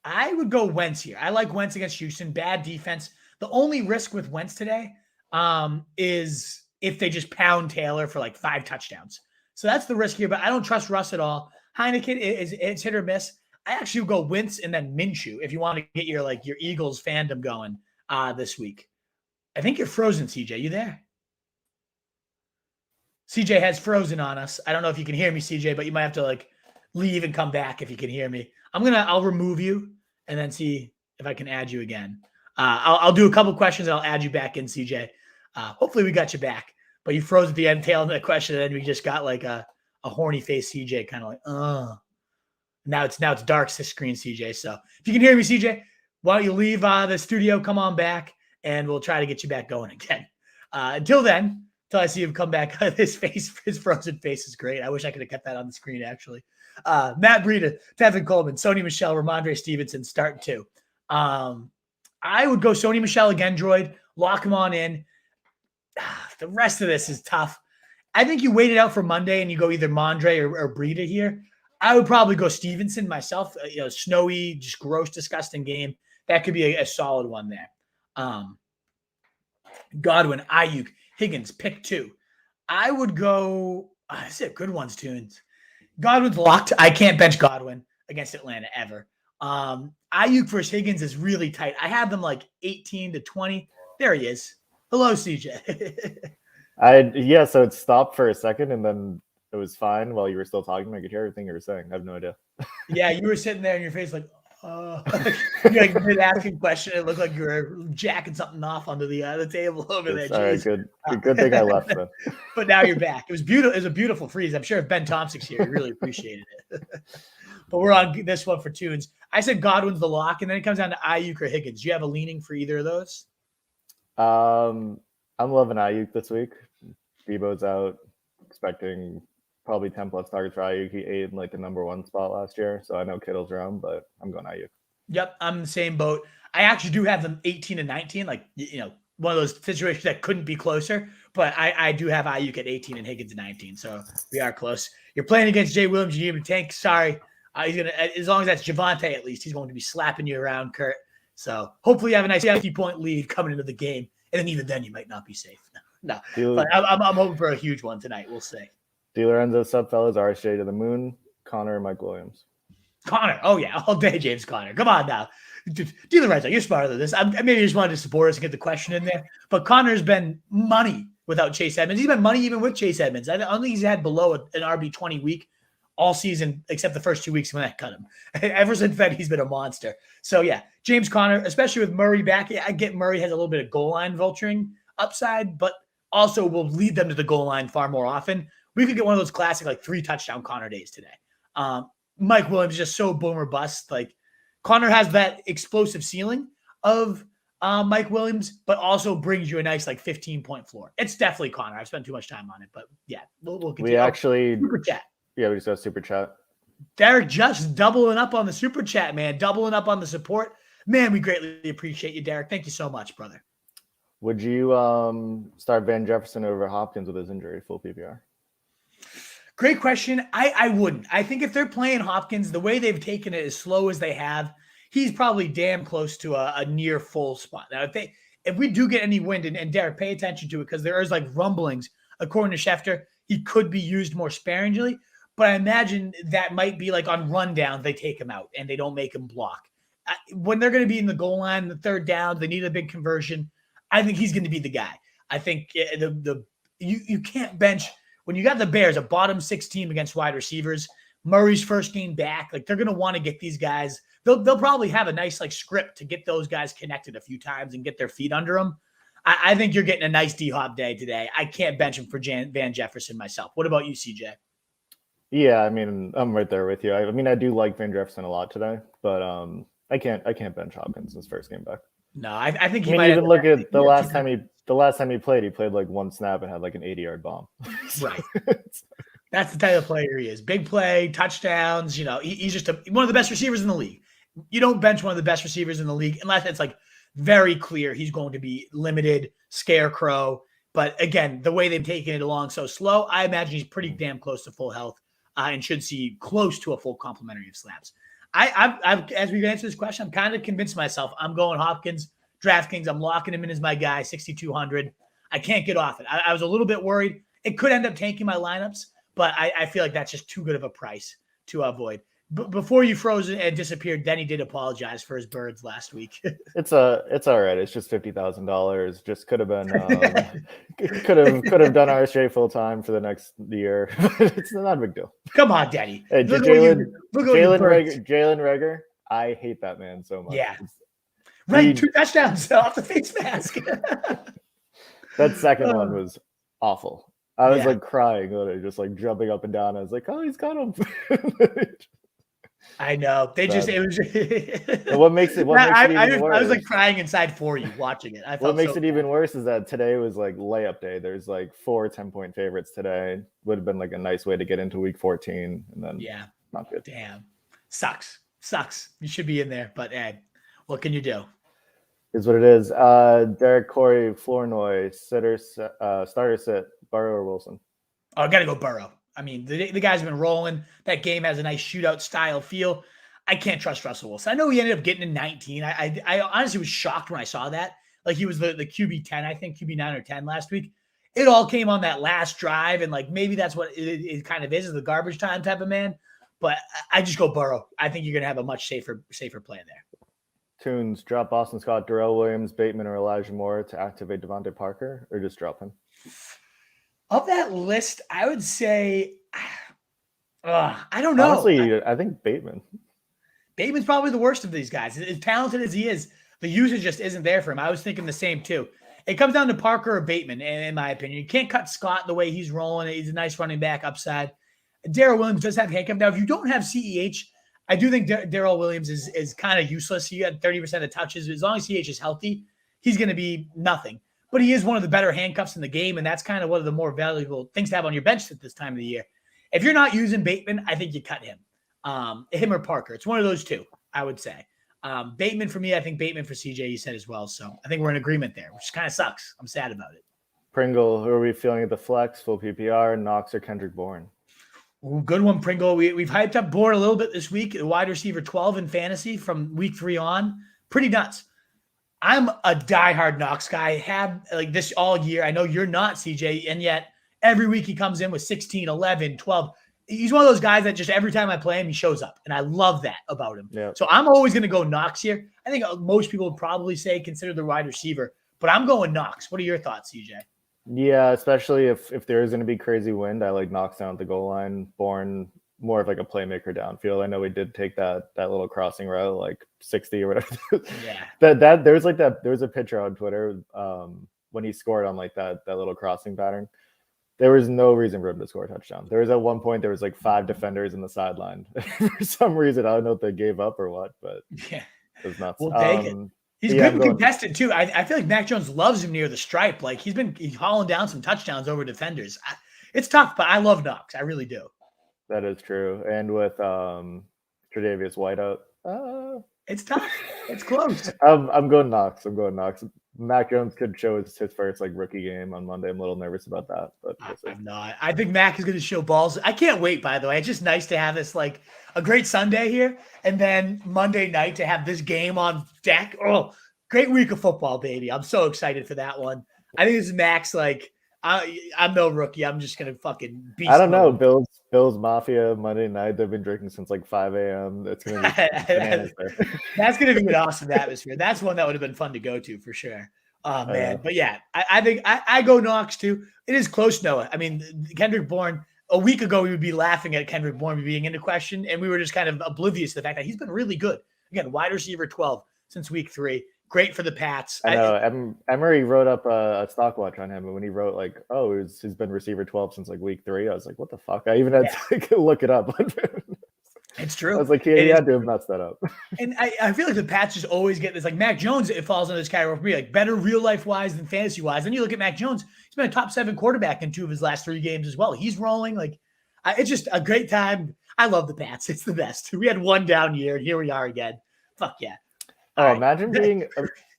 I would go Wentz here. I like Wentz against Houston. Bad defense. The only risk with Wentz today is if they just pound Taylor for like 5 touchdowns. So that's the risk here. But I don't trust Russ at all. Heineke it's hit or miss. I actually would go Wentz and then Minshew if you want to get your Eagles fandom going this week. I think you're frozen, CJ. You there? CJ has frozen on us. I don't know if you can hear me, CJ, but you might have to leave and come back if you can hear me. I'll remove you and then see if I can add you again. I'll do a couple questions and I'll add you back in, CJ. Hopefully we got you back, but you froze at the end tail of that question. And then we just got a horny face CJ kind of now it's dark screen CJ. So if you can hear me, CJ, why don't you leave the studio, come on back, and we'll try to get you back going again. Until then, until I see him come back, his frozen face is great. I wish I could have kept that on the screen, actually. Matt Breida, Tevin Coleman, Sony Michel, Ramondre Stevenson, start 2. I would go Sony Michel again, Droid. Lock him on in. The rest of this is tough. I think you wait it out for Monday and you go either Mondre or Breida here. I would probably go Stevenson myself. Snowy, just gross, disgusting game. That could be a solid one there. Godwin, Ayuk, Higgins, pick 2. I would go. This is a good ones, Tunes. Godwin's locked. I can't bench Godwin against Atlanta ever. Ayuk versus Higgins is really tight. I have them 18 to 20. There he is. Hello, CJ. So it stopped for a second and then it was fine while you were still talking. I could hear everything you were saying. I have no idea. Yeah, you were sitting there in your face you're asking question. It looked like you were jacking something off onto the table over there. All right, good thing I left then. But now you're back. It was beautiful. It was a beautiful freeze. I'm sure if Ben Thompson's here, he really appreciated it. But we're on this one for Tunes. I said Godwin's the lock, and then it comes down to Ayuk or Higgins. Do you have a leaning for either of those? I'm loving Ayuk this week. Debo's out, expecting probably 10 plus targets for Ayuk. He ate in the number 1 spot last year. So I know Kittle's around, but I'm going Ayuk. Yep. I'm in the same boat. I actually do have them 18 and 19, one of those situations that couldn't be closer, but I do have Ayuk at 18 and Higgins at 19. So we are close. You're playing against Jay Williams. You need him to tank. Sorry. He's going to, as long as that's Javonte, at least he's going to be slapping you around, Kurt. So hopefully you have a nice 50-point lead coming into the game. And then even then you might not be safe. No. But I'm hoping for a huge one tonight. We'll see. DiLorenzo, sub fellas, RSJ to the moon, Connor, Mike Williams. Connor. Oh, yeah. All day, James Connor. Come on now. DiLorenzo, you're smarter than this. I maybe just wanted to support us and get the question in there. But Connor's been money without Chase Edmonds. He's been money even with Chase Edmonds. I don't think he's had below an RB20 week all season, except the first 2 weeks when I cut him. Ever since then, he's been a monster. So yeah, James Conner, especially with Murray back, I get Murray has a little bit of goal line vulturing upside, but also will lead them to the goal line far more often. We could get one of those classic, like 3 touchdown Conner days today. Mike Williams is just so boomer bust. Like Conner has that explosive ceiling of Mike Williams, but also brings you a nice like 15-point floor. It's definitely Conner. I've spent too much time on it, but yeah, we'll continue. We actually super chat. Yeah, we just got super chat. Derek just doubling up on the super chat, man. Doubling up on the support. Man, we greatly appreciate you, Derek. Thank you so much, brother. Would you start Van Jefferson over Hopkins with his injury, full PPR? Great question. I wouldn't. I think if they're playing Hopkins, the way they've taken it as slow as they have, he's probably damn close to a near full spot. Now, if we do get any wind, and Derek, pay attention to it because there is like rumblings, according to Schefter, he could be used more sparingly. But I imagine that might be like on rundown, they take him out and they don't make him block. When they're going to be in the goal line, the third down, they need a big conversion. I think he's going to be the guy. I think you can't bench when you got the Bears, a bottom 6 team against wide receivers. Murray's first game back, like they're going to want to get these guys. They'll probably have a nice like script to get those guys connected a few times and get their feet under them. I think you're getting a nice D-Hop day today. I can't bench him for Van Jefferson myself. What about you, CJ? Yeah, I mean, I'm right there with you. I mean, I do like Van Jefferson a lot today, but I can't bench Hopkins his first game back. No, I think he might even look at the last time he played like 1 snap and had like an 80-yard bomb. Right. That's the type of player he is. Big play, touchdowns. You know, he's just one of the best receivers in the league. You don't bench one of the best receivers in the league unless it's like very clear he's going to be limited, scarecrow. But again, the way they've taken it along so slow, I imagine he's pretty damn close to full health and should see close to a full complementary of snaps. I've as we've answered this question, I'm kind of convinced myself. I'm going Hopkins, DraftKings. I'm locking him in as my guy, 6,200. I can't get off it. I was a little bit worried. It could end up tanking my lineups, but I feel like that's just too good of a price to avoid. Before you froze and disappeared, Denny did apologize for his birds last week. It's all right. It's just $50,000. Just could have been could have done RSJ full time for the next year. It's not a big deal. Come on, Denny. Hey, Jalen Reagor. I hate that man so much. Yeah, right. 2 touchdowns off the face mask. That second one was awful. I was like crying, literally, just like jumping up and down. I was like, "Oh, he's got him." I know. It was. What makes it even worse? I was like crying inside for you watching it. What makes it even worse is that today was like layup day. There's like 4 10-point favorites today. Would have been like a nice way to get into week 14, and then not good. Damn, sucks. You should be in there, but what can you do? Is what it is. Derek, Corey, Flournoy, starter sit, Burrow or Wilson? Oh, I got to go Burrow. I mean, the guy's been rolling. That game has a nice shootout style feel. I can't trust Russell Wilson. I know he ended up getting in 19. I honestly was shocked when I saw that. Like he was the QB 10, I think QB 9 or 10 last week. It all came on that last drive, and like maybe that's what it kind of is the garbage time type of man. But I just go Burrow. I think you're gonna have a much safer play there. Tunes, drop Boston Scott, Darrell Williams, Bateman, or Elijah Moore to activate Devontae Parker, or just drop him? Of that list, I would say, I don't know. Honestly, I think Bateman. Bateman's probably the worst of these guys. As talented as he is, the usage just isn't there for him. I was thinking the same too. It comes down to Parker or Bateman, in my opinion. You can't cut Scott the way he's rolling. He's a nice running back upside. Darrell Williams does have handcuff. Now, if you don't have CEH, I do think Darrell Williams is kind of useless. He got 30% of touches. As long as CEH is healthy, he's going to be nothing. But he is one of the better handcuffs in the game, and that's kind of one of the more valuable things to have on your bench at this time of the year. If you're not using Bateman, I think you cut him. Him or Parker. It's one of those two, I would say. Bateman for me, I think Bateman for CJ, you said as well. So I think we're in agreement there, which kind of sucks. I'm sad about it. Pringle, who are we feeling at the flex, full PPR, Knox or Kendrick Bourne? Ooh, good one, Pringle. We've hyped up Bourne a little bit this week. A wide receiver 12 in fantasy from week 3 on. Pretty nuts. I'm a diehard Knox guy. Have like this all year. I know you're not, CJ, and yet every week he comes in with 16, 11, 12. He's one of those guys that just every time I play him, he shows up, and I love that about him. Yeah. So I'm always going to go Knox here. I think most people would probably say consider the wide receiver, but I'm going Knox. What are your thoughts, CJ? Yeah, especially if there is going to be crazy wind. I like Knox down at the goal line. Bourne more of like a playmaker downfield. I know we did take that little crossing route, like 60 or whatever. Yeah. There was a picture on Twitter when he scored on like that little crossing pattern. There was no reason for him to score a touchdown. There was at one point there was like 5 defenders in the sideline. For some reason, I don't know if they gave up or what, but yeah, it was nuts. We'll take it. He's good and contested too. I feel like Mac Jones loves him near the stripe. Like he's hauling down some touchdowns over defenders. It's tough, but I love Knox. I really do. That is true. And with Tre'Davious White out, it's tough. It's close. I'm going Knox. Mac Jones could show his first like rookie game on Monday. I'm a little nervous about that, but I'm not. I think Mac is going to show balls. I can't wait. By the way, it's just nice to have this like a great Sunday here, and then Monday night to have this game on deck. Oh, great week of football, baby! I'm so excited for that one. I think this is Mac's like. I'm no rookie. I'm just gonna fucking beast. I don't know. Bills Mafia Monday night. They've been drinking since like 5 a.m. It's gonna be That's gonna be an awesome atmosphere. That's one that would have been fun to go to for sure. Oh man, but yeah, I think I go Knox too. It is close, Noah. I mean, Kendrick Bourne. A week ago, we would be laughing at Kendrick Bourne being into question, and we were just kind of oblivious to the fact that he's been really good. Again, wide receiver 12 since week 3. Great for the Pats. I know. Emery wrote up a stock watch on him, and when he wrote like, "Oh, he's been receiver 12 since like week 3," I was like, "What the fuck?" I even had to like, look it up. It's true. I was like, he had to have messed that up. And I feel like the Pats just always get this. Like Mac Jones, it falls into this category for me, like better real life wise than fantasy wise. Then you look at Mac Jones; he's been a top 7 quarterback in 2 of his last 3 games as well. He's rolling. Like it's just a great time. I love the Pats. It's the best. We had one down year, and here we are again. Fuck yeah. Imagine being.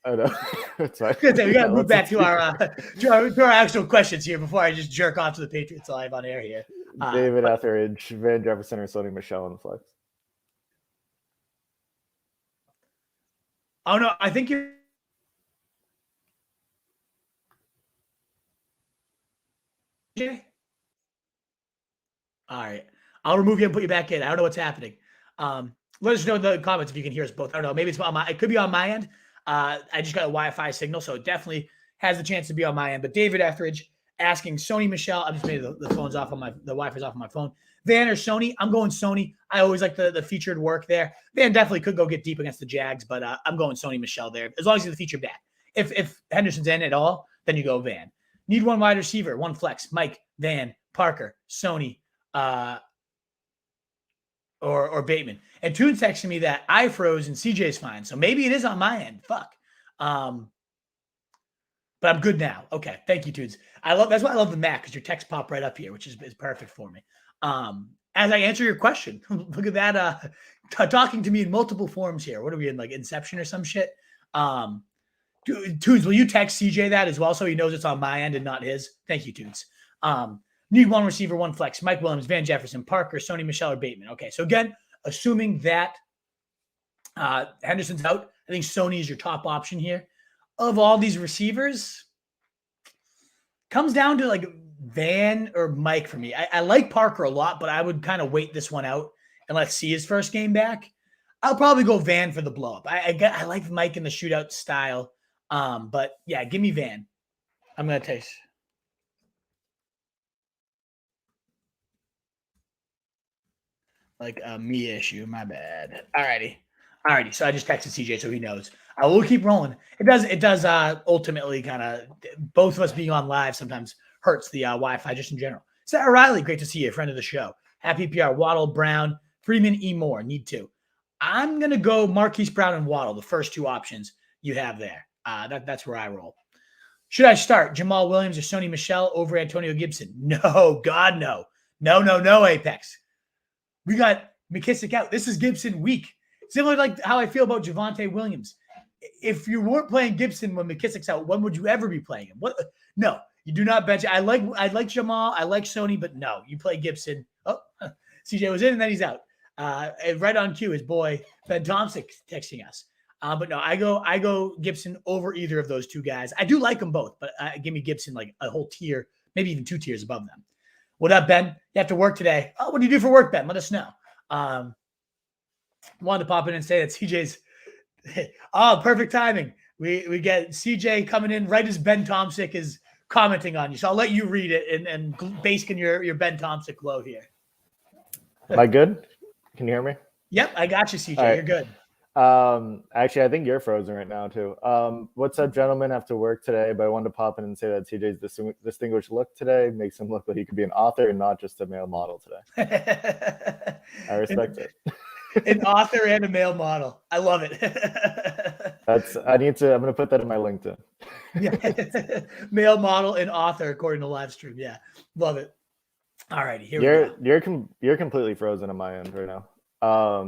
Oh no, that's fine. We got to move back to our actual questions here before I just jerk off to the Patriots live on air here. David Etheridge, Van Jefferson, or Sony Michel on the flex. Oh no, I think you're. All right, I'll remove you and put you back in. I don't know what's happening. Let us know in the comments if you can hear us both. I don't know. Maybe it could be on my end. I just got a Wi-Fi signal, so it definitely has the chance to be on my end. But David Etheridge asking Sony Michel. I'm just made the phone's off on the Wi-Fi's off on my phone. Van or Sony? I'm going Sony. I always like the featured work there. Van definitely could go get deep against the Jags, but I'm going Sony Michel there as long as he's the featured back. If Henderson's in at all, then you go Van. Need one wide receiver, one flex. Mike, Van, Parker, Sony, or Bateman. And Toon's texting me that I froze and CJ's fine. So maybe it is on my end. Fuck. But I'm good now. Okay. Thank you, Toons. That's why I love the Mac, because your text pop right up here, which is perfect for me. As I answer your question, look at that. Talking to me in multiple forms here. What are we in, like Inception or some shit? Toons, will you text CJ that as well so he knows it's on my end and not his? Thank you, Toons. Need one receiver, one flex. Mike Williams, Van Jefferson, Parker, Sony Michel, or Bateman. Okay, so again, assuming that Henderson's out, I think Sony is your top option here. Of all these receivers, comes down to like Van or Mike for me. I like Parker a lot, but I would kind of wait this one out and let's see his first game back. I'll probably go Van for the blow-up. I like Mike in the shootout style. But yeah, give me Van. I'm going to taste. Like a me issue. My bad. Alrighty. So I just texted CJ so he knows. I will keep rolling. It does ultimately kind of, both of us being on live sometimes hurts the Wi-Fi just in general. Sarah Riley, great to see you, friend of the show. Happy PR, Waddle, Brown, Freeman, E. Moore, need 2. I'm going to go Marquise Brown and Waddle, the first 2 options you have there. That's where I roll. Should I start Jamal Williams or Sony Michel over Antonio Gibson? No, God, no. No, Apex. We got McKissick out. This is Gibson week. Similar like how I feel about Javonte Williams. If you weren't playing Gibson when McKissick's out, when would you ever be playing him? What? No, you do not bench. I like Jamal. I like Sony, but no, you play Gibson. Oh, CJ was in and then he's out. Right on cue, his boy Ben Thompson texting us. But no, I go Gibson over either of those 2 guys. I do like them both, but give me Gibson like a whole tier, maybe even 2 tiers above them. What up, Ben? You have to work today. Oh, what do you do for work, Ben? Let us know. Wanted to pop in and say that CJ's perfect timing. We get CJ coming in right as Ben Thompson is commenting on you. So I'll let you read it and bask in your Ben Thompson glow here. Am I good? Can you hear me? Yep, I got you, CJ. Right. You're good. Actually, I think you're frozen right now too. What's up, gentlemen? I have to work today, but I wanted to pop in and say that CJ's distinguished look today makes him look like he could be an author and not just a male model today. I respect it. An author and a male model. I love it. I'm going to put that in my LinkedIn. Yeah. Male model and author, according to live stream. Yeah. Love it. All righty. Here we go. You're completely frozen on my end right now.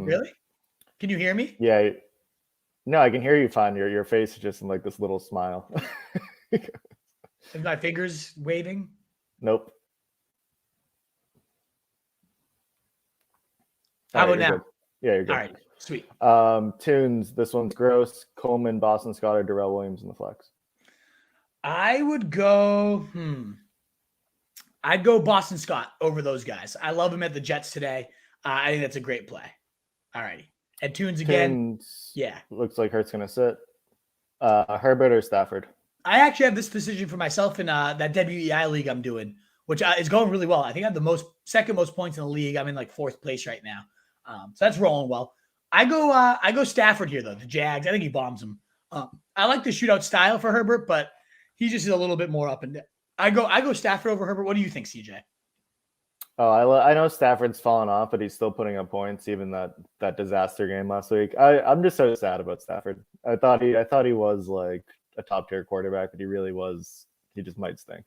Really? Can you hear me? Yeah. No, I can hear you fine. Your face is just in like this little smile. Is my fingers waving? Nope. How about now? Good. Yeah, you're good. All right. Sweet. Tunes. This one's gross. Coleman, Boston Scott, or Darrell Williams in the flex. I would go. I'd go Boston Scott over those guys. I love him at the Jets today. I think that's a great play. All righty. And Tunes again. Yeah. Looks like Hurt's going to sit. Herbert or Stafford? I actually have this decision for myself in that WEI league I'm doing, which is going really well. I think I have the second most points in the league. I'm in like 4th place right now. So that's rolling well. I go Stafford here, though. The Jags. I think he bombs them. I like the shootout style for Herbert, but he just is a little bit more up and down. I go Stafford over Herbert. What do you think, CJ? Oh, I know Stafford's fallen off, but he's still putting up points, even that disaster game last week. I'm just so sad about Stafford. I thought he was like a top tier quarterback, but he really was. He just might stink.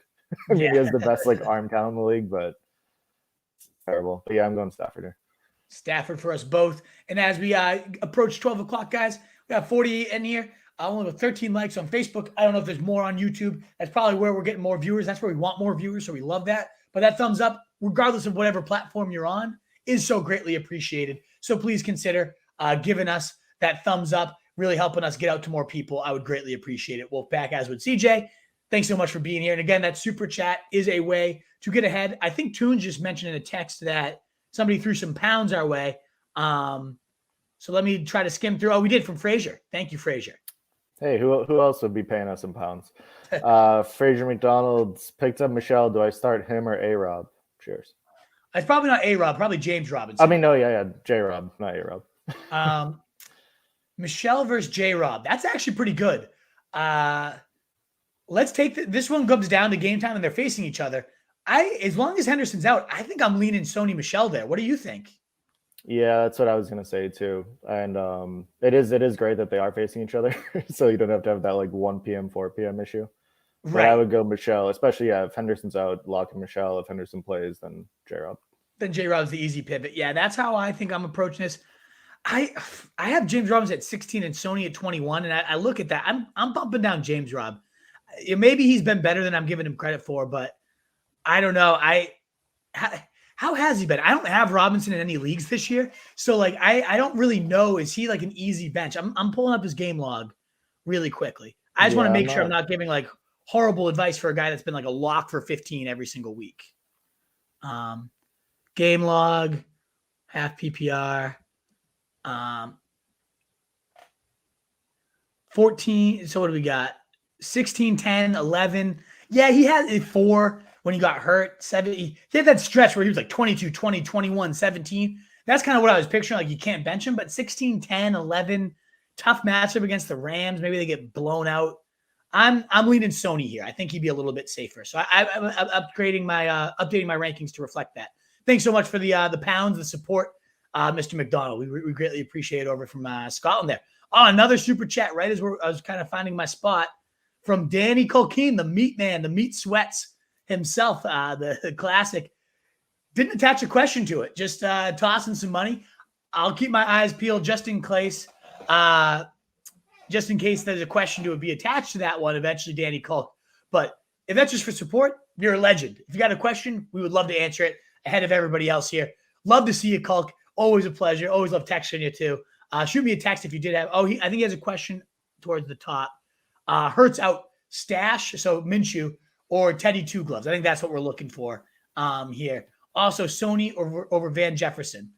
I mean, he has the best like arm count in the league, but it's terrible. But yeah, I'm going Stafford here. Stafford for us both. And as we approach 12 o'clock, guys, we got 48 in here. I only have 13 likes on Facebook. I don't know if there's more on YouTube. That's probably where we're getting more viewers. That's where we want more viewers, so we love that. But that thumbs up, regardless of whatever platform you're on, is so greatly appreciated. So please consider giving us that thumbs up, really helping us get out to more people. I would greatly appreciate it. Wolfpack, as would CJ. Thanks so much for being here. And again, that super chat is a way to get ahead. I think Toons just mentioned in a text that somebody threw some pounds our way. So let me try to skim through. Oh, we did from Frazier. Thank you, Frazier. Hey, who else would be paying us some pounds? Frazier McDonald's picked up Michelle. Do I start him or A-Rob? Cheers. It's probably not A-Rob, probably James Robinson. I mean, no, yeah, J-Rob, not A-Rob. Michelle versus J-Rob. That's actually pretty good. Let's take this one comes down to game time and they're facing each other. As long as Henderson's out, I think I'm leaning Sony Michel there. What do you think? Yeah, that's what I was gonna say too. And it is great that they are facing each other, so you don't have to have that like 1 p.m., 4 p.m. issue. Right. But I would go Michelle, especially if Henderson's out, lock in Michelle. If Henderson plays, then J-Rob. Then J-Rob's the easy pivot. Yeah, that's how I think I'm approaching this. I have James Robinson at 16 and Sony at 21, and I look at that. I'm bumping down James Rob. Maybe he's been better than I'm giving him credit for, but I don't know. How has he been? I don't have Robinson in any leagues this year. So like, I don't really know. Is he like an easy bench? I'm pulling up his game log really quickly. I just want to make sure I'm not giving like horrible advice for a guy that's been like a lock for 15 every single week. Game log, half PPR, 14. So what do we got? 16, 10, 11. Yeah, he had a 4 when he got hurt. 7. He had that stretch where he was like 22, 20, 21, 17. That's kind of what I was picturing. Like you can't bench him, but 16, 10, 11, tough matchup against the Rams. Maybe they get blown out. I'm leaning Sony here. I think he'd be a little bit safer. So I'm updating my rankings to reflect that. Thanks so much for the pounds, the support, Mr. McDonald. We greatly appreciate it over from Scotland there. Oh, another super chat right as I was kind of finding my spot from Danny Culkeen, the meat man, the meat sweats himself, the classic. Didn't attach a question to it, just tossing some money. I'll keep my eyes peeled just in case there's a question to be attached to that one eventually, Danny Culk. But if that's just for support, you're a legend. If you got a question, we would love to answer it ahead of everybody else here. Love to see you, Culk. Always a pleasure. Always love texting you too. Shoot me a text if you did have. I think he has a question towards the top. Hurts out stash, so Minshew or Teddy Two Gloves. I think that's what we're looking for here. Also, Sony over Van Jefferson.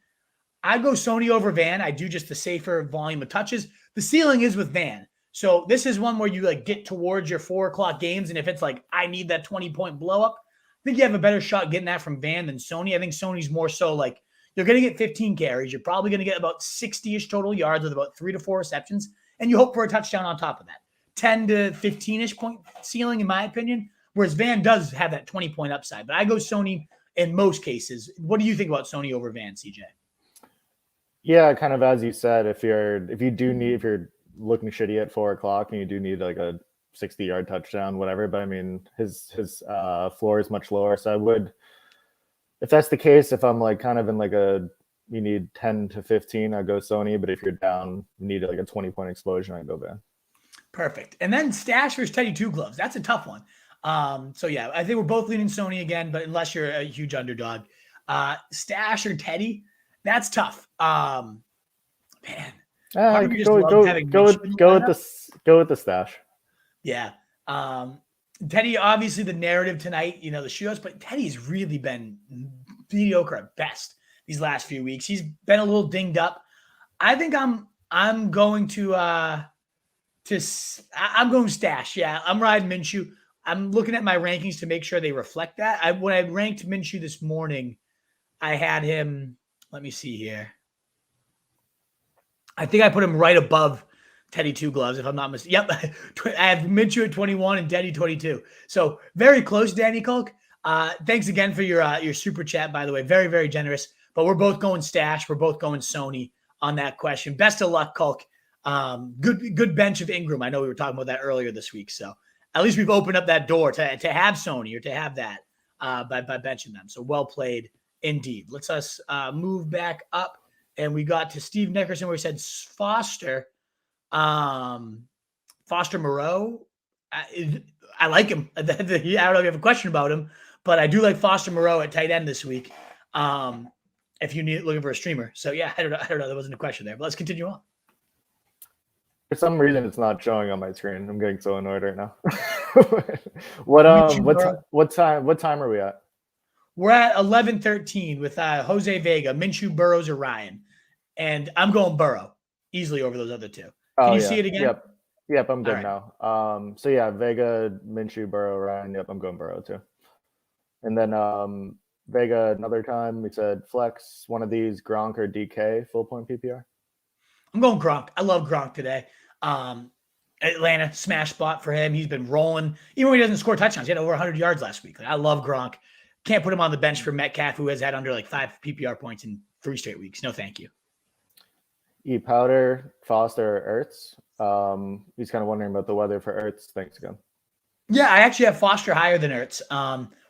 I go Sony over Van. I do just the safer volume of touches. The ceiling is with Van. So this is one where you like get towards your 4 o'clock games. And if it's like, I need that 20-point blow up, I think you have a better shot getting that from Van than Sony. I think Sony's more so like You're going to get 15 carries. You're probably going to get about 60-ish total yards with about 3 to 4 receptions, and you hope for a touchdown on top of that. 10 to 15-ish point ceiling, in my opinion, whereas Van does have that 20-point upside. But I go Sony in most cases. What do you think about Sony over Van, CJ? Yeah, kind of as you said, if you're looking shitty at 4 o'clock and you do need like a 60-yard touchdown, whatever. But I mean, his floor is much lower, so I would, if that's the case, if I'm like kind of in like you need 10 to 15, I'd go Sony. But if you're down, you need like a 20-point explosion, I'd go Van. Perfect. And then Stash versus Teddy Two Gloves. That's a tough one. So yeah, I think we're both leaning Sony again, but unless you're a huge underdog, Stash or Teddy, that's tough. Man, go with the Stash. Yeah. Teddy, obviously the narrative tonight, the shootouts, but Teddy's really been mediocre at best these last few weeks. He's been a little dinged up. I think I'm going to I'm going Stash. Yeah, I'm riding Minshew. I'm looking at my rankings to make sure they reflect that. When I ranked Minshew this morning, I had him, let me see here. I think I put him right above Teddy Two Gloves, if I'm not mistaken. Yep. I have Minshew at 21 and Teddy 22. So very close, Danny Kulk. Thanks again for your super chat, by the way. Very, very generous. But we're both going Stash. We're both going Sony on that question. Best of luck, Kulk. Good bench of Ingram. I know we were talking about that earlier this week. So at least we've opened up that door to have Sony or to have that by benching them. So well played indeed. Let's move back up. And we got to Steve Nickerson where he said Foster Moreau. I like him. I don't know if you have a question about him, but I do like Foster Moreau at tight end this week. If you need looking for a streamer. So yeah, I don't know. There wasn't a question there, but let's continue on. For some reason, it's not showing on my screen. I'm getting so annoyed right now. What time are we at? We're at 11:13 with Jose Vega, Minshew, Burrows, or Ryan, and I'm going Burrow easily over those other two. Can you see it again? Yep, I'm good right. now. So yeah, Vega, Minshew, Burrow, Ryan. Yep, I'm going Burrow too. And then Vega another time. We said flex one of these, Gronk or DK, full point PPR. I'm going Gronk. I love Gronk today. Atlanta smash spot for him. He's been rolling. Even when he doesn't score touchdowns, he had over 100 yards last week. I love Gronk. Can't put him on the bench for Metcalf, who has had under like 5 PPR points in 3 straight weeks. No, thank you. Powder, Foster, or Ertz. He's kind of wondering about the weather for Ertz. Thanks again. Yeah, I actually have Foster higher than Ertz.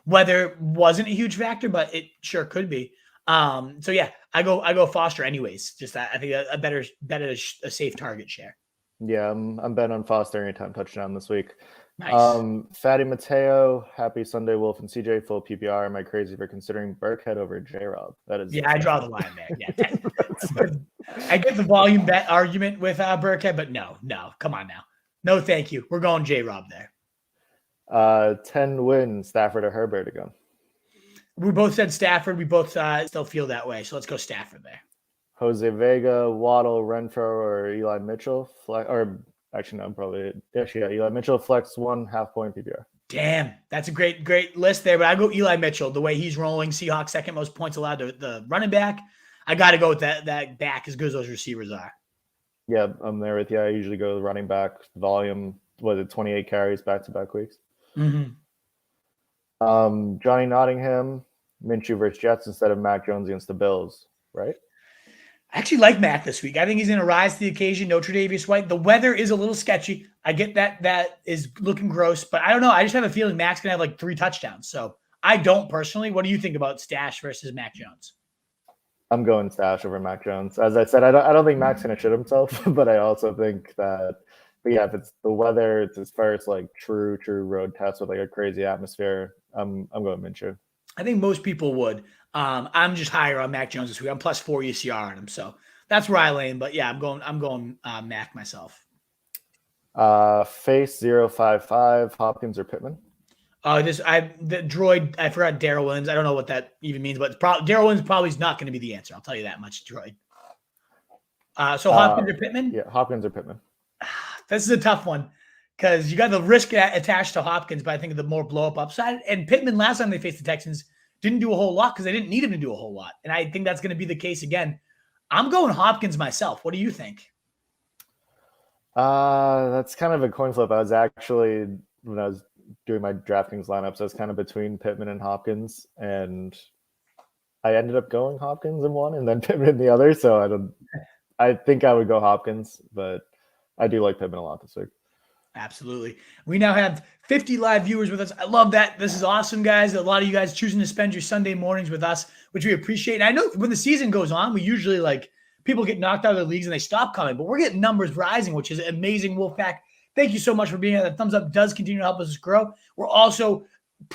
Weather wasn't a huge factor, but it sure could be. So yeah, I go Foster anyways. Just I think a safe target share. Yeah, I'm betting on Foster anytime touchdown this week. Nice. Fatty Mateo, happy Sunday, Wolf and CJay, full PPR. Am I crazy for considering Burkhead over J-Rob? That is. Yeah, I draw the line there. Yeah, I get the volume bet argument with Burkhead, but no, come on now. No, thank you. We're going J-Rob there. 10 wins, Stafford or Herbert again. We both said Stafford. We both still feel that way. So let's go Stafford there. Jose Vega, Waddle, Renfro, or Eli Mitchell. Eli Mitchell, flex 1 half-point PPR. Damn, that's a great list there. But I go Eli Mitchell. The way he's rolling, Seahawks second most points allowed to the running back. I got to go with that back as good as those receivers are. Yeah, I'm there with you. I usually go running back volume. Was it 28 carries back-to-back weeks? Mm-hmm. Johnny Nottingham, Minshew versus Jets instead of Mac Jones against the Bills, right? I actually like Mac this week. I think he's going to rise to the occasion. No Tre'Davious White. The weather is a little sketchy. I get that is looking gross, but I don't know. I just have a feeling Mac's going to have like 3 touchdowns. So I don't personally. What do you think about Stash versus Mac Jones? I'm going Stash over Mac Jones. As I said, I don't think Mac's going to shit himself, but I also think that, if it's the weather, it's his first like true road test with like a crazy atmosphere. I'm going Minshew. I think most people would. I'm just higher on Mac Jones this week. I'm plus 4 ECR on him, so that's where I lane. But yeah, I'm going Mac myself. Face 055, Hopkins or Pittman? The droid. I forgot Darrell Williams. I don't know what that even means, but Darrell Williams probably is not going to be the answer. I'll tell you that much, droid. So Hopkins or Pittman? Yeah, Hopkins or Pittman. This is a tough one because you got the risk attached to Hopkins, but I think the more blow up upside. And Pittman, last time they faced the Texans, didn't do a whole lot because they didn't need him to do a whole lot. And I think that's going to be the case again. I'm going Hopkins myself. What do you think? That's kind of a coin flip. I was actually, when I was doing my DraftKings lineups, I was kind of between Pittman and Hopkins, and I ended up going Hopkins in one and then Pittman in the other. So I think I would go Hopkins, but I do like Pittman a lot this week. Absolutely. We now have 50 live viewers with us. I love that. This is awesome, guys. A lot of you guys choosing to spend your Sunday mornings with us, which we appreciate. And I know when the season goes on, we usually people get knocked out of their leagues and they stop coming, but we're getting numbers rising, which is amazing. Wolfpack, thank you so much for being here. The thumbs up does continue to help us grow. We're also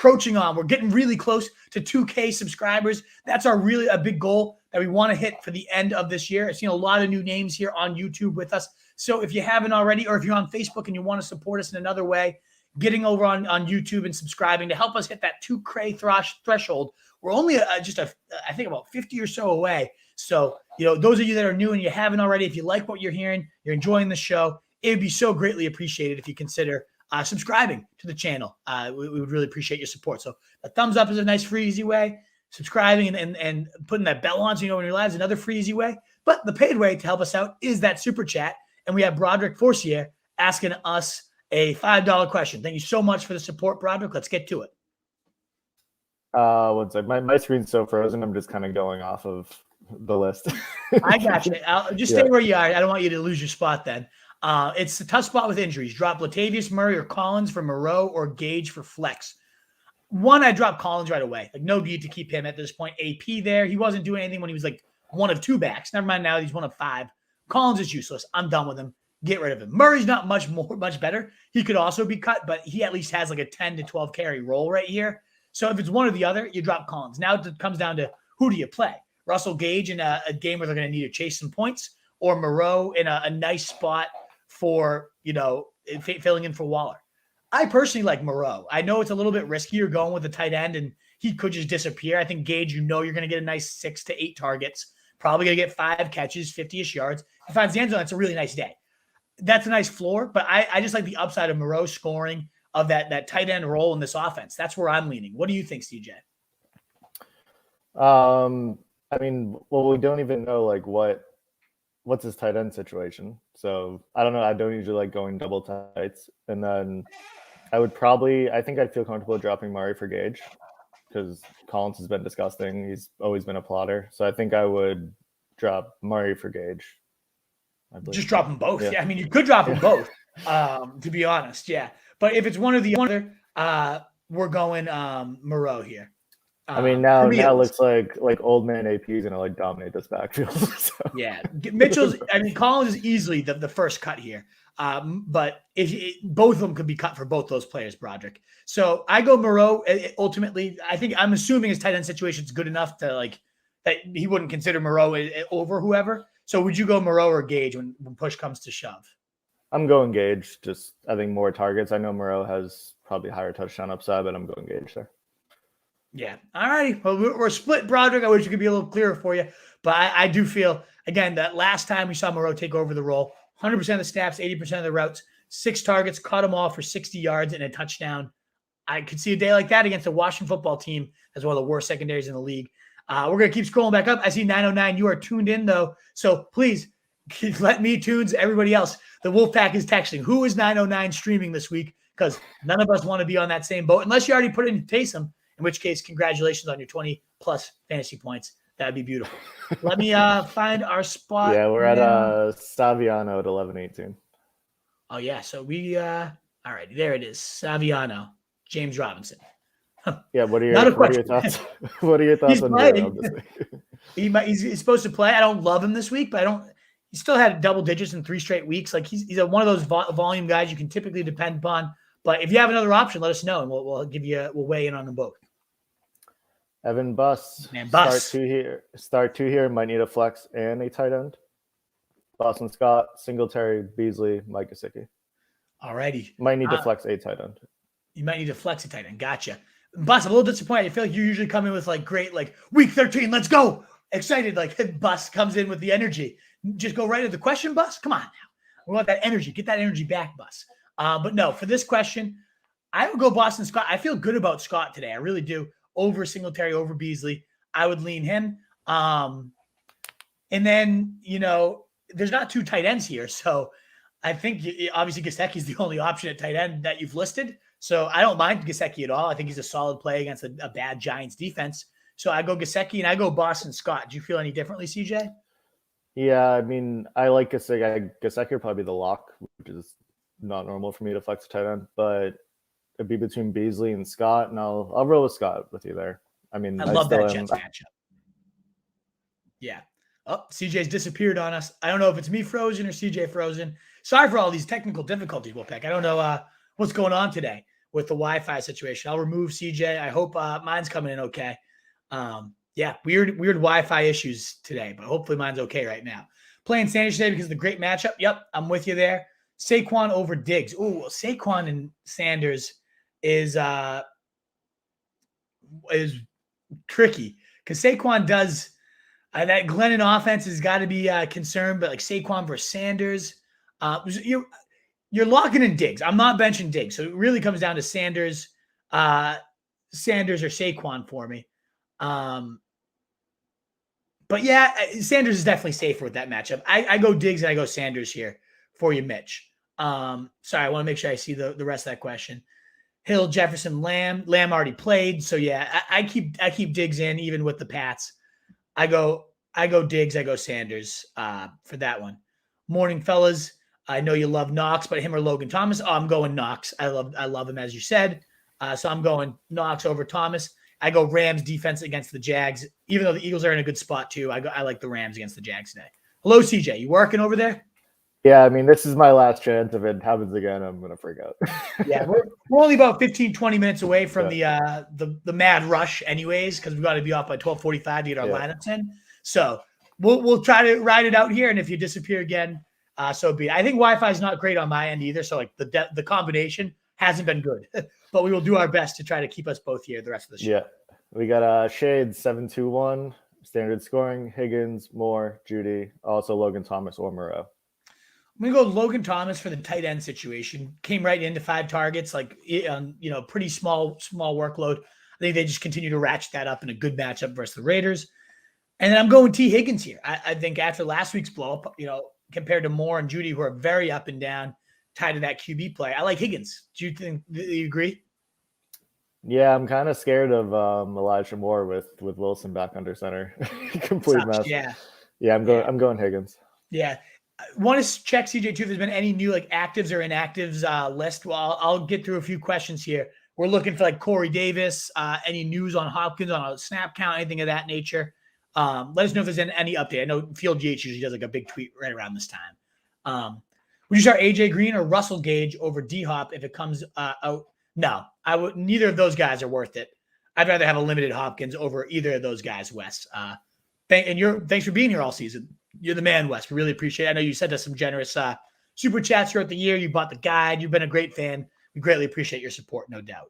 we're getting really close to 2K subscribers. That's a big goal that we want to hit for the end of this year. I've seen a lot of new names here on YouTube with us. So if you haven't already, or if you're on Facebook and you want to support us in another way, getting over on YouTube and subscribing to help us hit that 2K threshold. We're only I think about 50 or so away. So, those of you that are new and you haven't already, if you like what you're hearing, you're enjoying the show, it would be so greatly appreciated if you consider subscribing to the channel. We would really appreciate your support. So a thumbs up is a nice, free, easy way. Subscribing and putting that bell on so you know when you're live is another free, easy way. But the paid way to help us out is that super chat. And we have Broderick Forcier asking us a $5 question. Thank you so much for the support, Broderick. Let's get to it. One sec. My screen's so frozen. I'm just kind of going off of the list. I got you. I'll just stay where you are. I don't want you to lose your spot then. It's a tough spot with injuries. Drop Latavius Murray or Collins for Moreau or Gage for flex. One, I dropped Collins right away. No need to keep him at this point. AP there. He wasn't doing anything when he was one of two backs. Never mind now, he's one of five. Collins is useless. I'm done with him. Get rid of him. Murray's not much better. He could also be cut, but he at least has a 10 to 12 carry role right here. So if it's one or the other, you drop Collins. Now it comes down to who do you play? Russell Gage in a game where they're going to need to chase some points, or Moreau in a nice spot for, filling in for Waller. I personally like Moreau. I know it's a little bit riskier going with the tight end, and he could just disappear. I think Gage, you're going to get a nice 6 to 8 targets, probably going to get 5 catches, 50-ish yards. If he finds the end zone, that's a really nice day. That's a nice floor, but I just like the upside of Moreau scoring, of that tight end role in this offense. That's where I'm leaning. What do you think, CJ? We don't even know what's his tight end situation. So I don't know. I don't usually like going double tights. And then I think I'd feel comfortable dropping Murray for Gage because Collins has been disgusting. He's always been a plotter. So I think I would drop Murray for Gage. Just drop them both. Yeah. You could drop them both, to be honest. Yeah. But if it's one or the other, we're going Moreau here. Now it looks like old man AP is going to dominate this backfield. So. Yeah. Collins is easily the first cut here. But both of them could be cut for both those players, Broderick. So I go Moreau. Ultimately, I'm assuming his tight end situation is good enough to that he wouldn't consider Moreau over whoever. So would you go Moreau or Gage when push comes to shove? I'm going Gage. Just I think more targets. I know Moreau has probably higher touchdown upside, but I'm going Gage there. Yeah. All righty. Well, we're split, Broderick. I wish it could be a little clearer for you. But I do feel, again, that last time we saw Moreau take over the role, 100% of the snaps, 80% of the routes, 6 targets, caught them all for 60 yards and a touchdown. I could see a day like that against a Washington football team that's one of the worst secondaries in the league. We're going to keep scrolling back up. I see 909. You are tuned in, though. So please let me tunes everybody else. The Wolfpack is texting. Who is 909 streaming this week? Because none of us want to be on that same boat unless you already put it in Taysom, in which case, congratulations on your 20-plus fantasy points. That'd be beautiful. Let me find our spot. Yeah, we're at Saviano at 11:18. Oh, yeah. So we all right, there it is. Saviano, James Robinson. Yeah, what are your thoughts? What are your thoughts on Darnold this week? He's supposed to play. I don't love him this week, but he still had double digits in 3 straight weeks. He's one of those volume guys you can typically depend upon. But if you have another option, let us know, and we'll weigh in on them both. Evan Buss. Man, Buss. Start two here. Might need a flex and a tight end. Boston Scott, Singletary, Beasley, Mike Gesicki. All righty. Might need to flex a tight end. You might need to flex a tight end. Gotcha. Buss, I'm a little disappointed. I feel like you usually come in with great, week 13, let's go. Excited, Buss comes in with the energy. Just go right to the question, Buss. Come on now. We want that energy. Get that energy back, Buss. But no, for this question, I would go Boston Scott. I feel good about Scott today. I really do. over Singletary, over Beasley. I would lean him. And then, there's not 2 tight ends here. So I think obviously Gesicki is the only option at tight end that you've listed. So I don't mind Gesicki at all. I think he's a solid play against a bad Giants defense. So I go Gesicki and I go Boston Scott. Do you feel any differently, CJ? Yeah, I mean, I like Gesicki. Gesicki would probably be the lock, which is not normal for me to flex a tight end, but it'd be between Beasley and Scott, and I'll roll with Scott with you there. I mean, I love that Jets matchup. Yeah. Oh, CJ's disappeared on us. I don't know if it's me frozen or CJ frozen. Sorry for all these technical difficulties, Wolfpack. I don't know what's going on today with the Wi-Fi situation. I'll remove CJ. I hope mine's coming in okay. Weird Wi-Fi issues today, but hopefully mine's okay right now. Playing Sanders today because of the great matchup. Yep, I'm with you there. Saquon over Diggs. Ooh, Saquon and Sanders is tricky because Saquon does that Glennon offense has got to be concerned, but like Saquon versus Sanders, you're locking in Diggs. I'm not benching Diggs, so it really comes down to Sanders or Saquon for me. But yeah, Sanders is definitely safer with that matchup. I go Diggs and I go Sanders here for you, Mitch. Sorry, I want to make sure I see the rest of that question. Hill, Jefferson, Lamb. Lamb already played, so yeah, I keep Diggs in even with the Pats. I go Diggs, I go Sanders for that one. Morning, fellas. I know you love Knox, but him or Logan Thomas. Oh, I'm going Knox. I love him as you said. So I'm going Knox over Thomas. I go Rams defense against the Jags, even though the Eagles are in a good spot too. I like the Rams against the Jags today. Hello, CJ. You working over there? Yeah, I mean, this is my last chance. If it happens again, I'm going to freak out. Yeah, we're only about 15, 20 minutes away from the mad rush anyways, because we've got to be off by 12:45 to get our lineups in. So we'll try to ride it out here, and if you disappear again, so be it. I think Wi-Fi is not great on my end either, so like the combination hasn't been good. But we will do our best to try to keep us both here the rest of the show. Yeah, we got Shades 721, standard scoring, Higgins, Moore, Judy, also Logan Thomas or Moreau. I'm going to go Logan Thomas for the tight end situation. Came right into 5 targets, pretty small workload. I think they just continue to ratchet that up in a good matchup versus the Raiders. And then I'm going T. Higgins here. I think after last week's blow up, compared to Moore and Judy, who are very up and down, tied to that QB play, I like Higgins. Do you agree? Yeah, I'm kind of scared of Elijah Moore with Wilson back under center. Complete mess. Yeah, I'm going Higgins. Yeah. I want to check, CJ, too, if there's been any new actives or inactives list. Well, I'll get through a few questions here. We're looking for Corey Davis, any news on Hopkins on a snap count, anything of that nature. Let us know if there's any update. I know Field GH usually does a big tweet right around this time. Would you start AJ Green or Russell Gage over D-Hop if it comes out? No, I would. Neither of those guys are worth it. I'd rather have a limited Hopkins over either of those guys, Wes. Thanks for being here all season. You're the man, Wes. We really appreciate it. I know you sent us some generous super chats throughout the year. You bought the guide. You've been a great fan. We greatly appreciate your support, no doubt.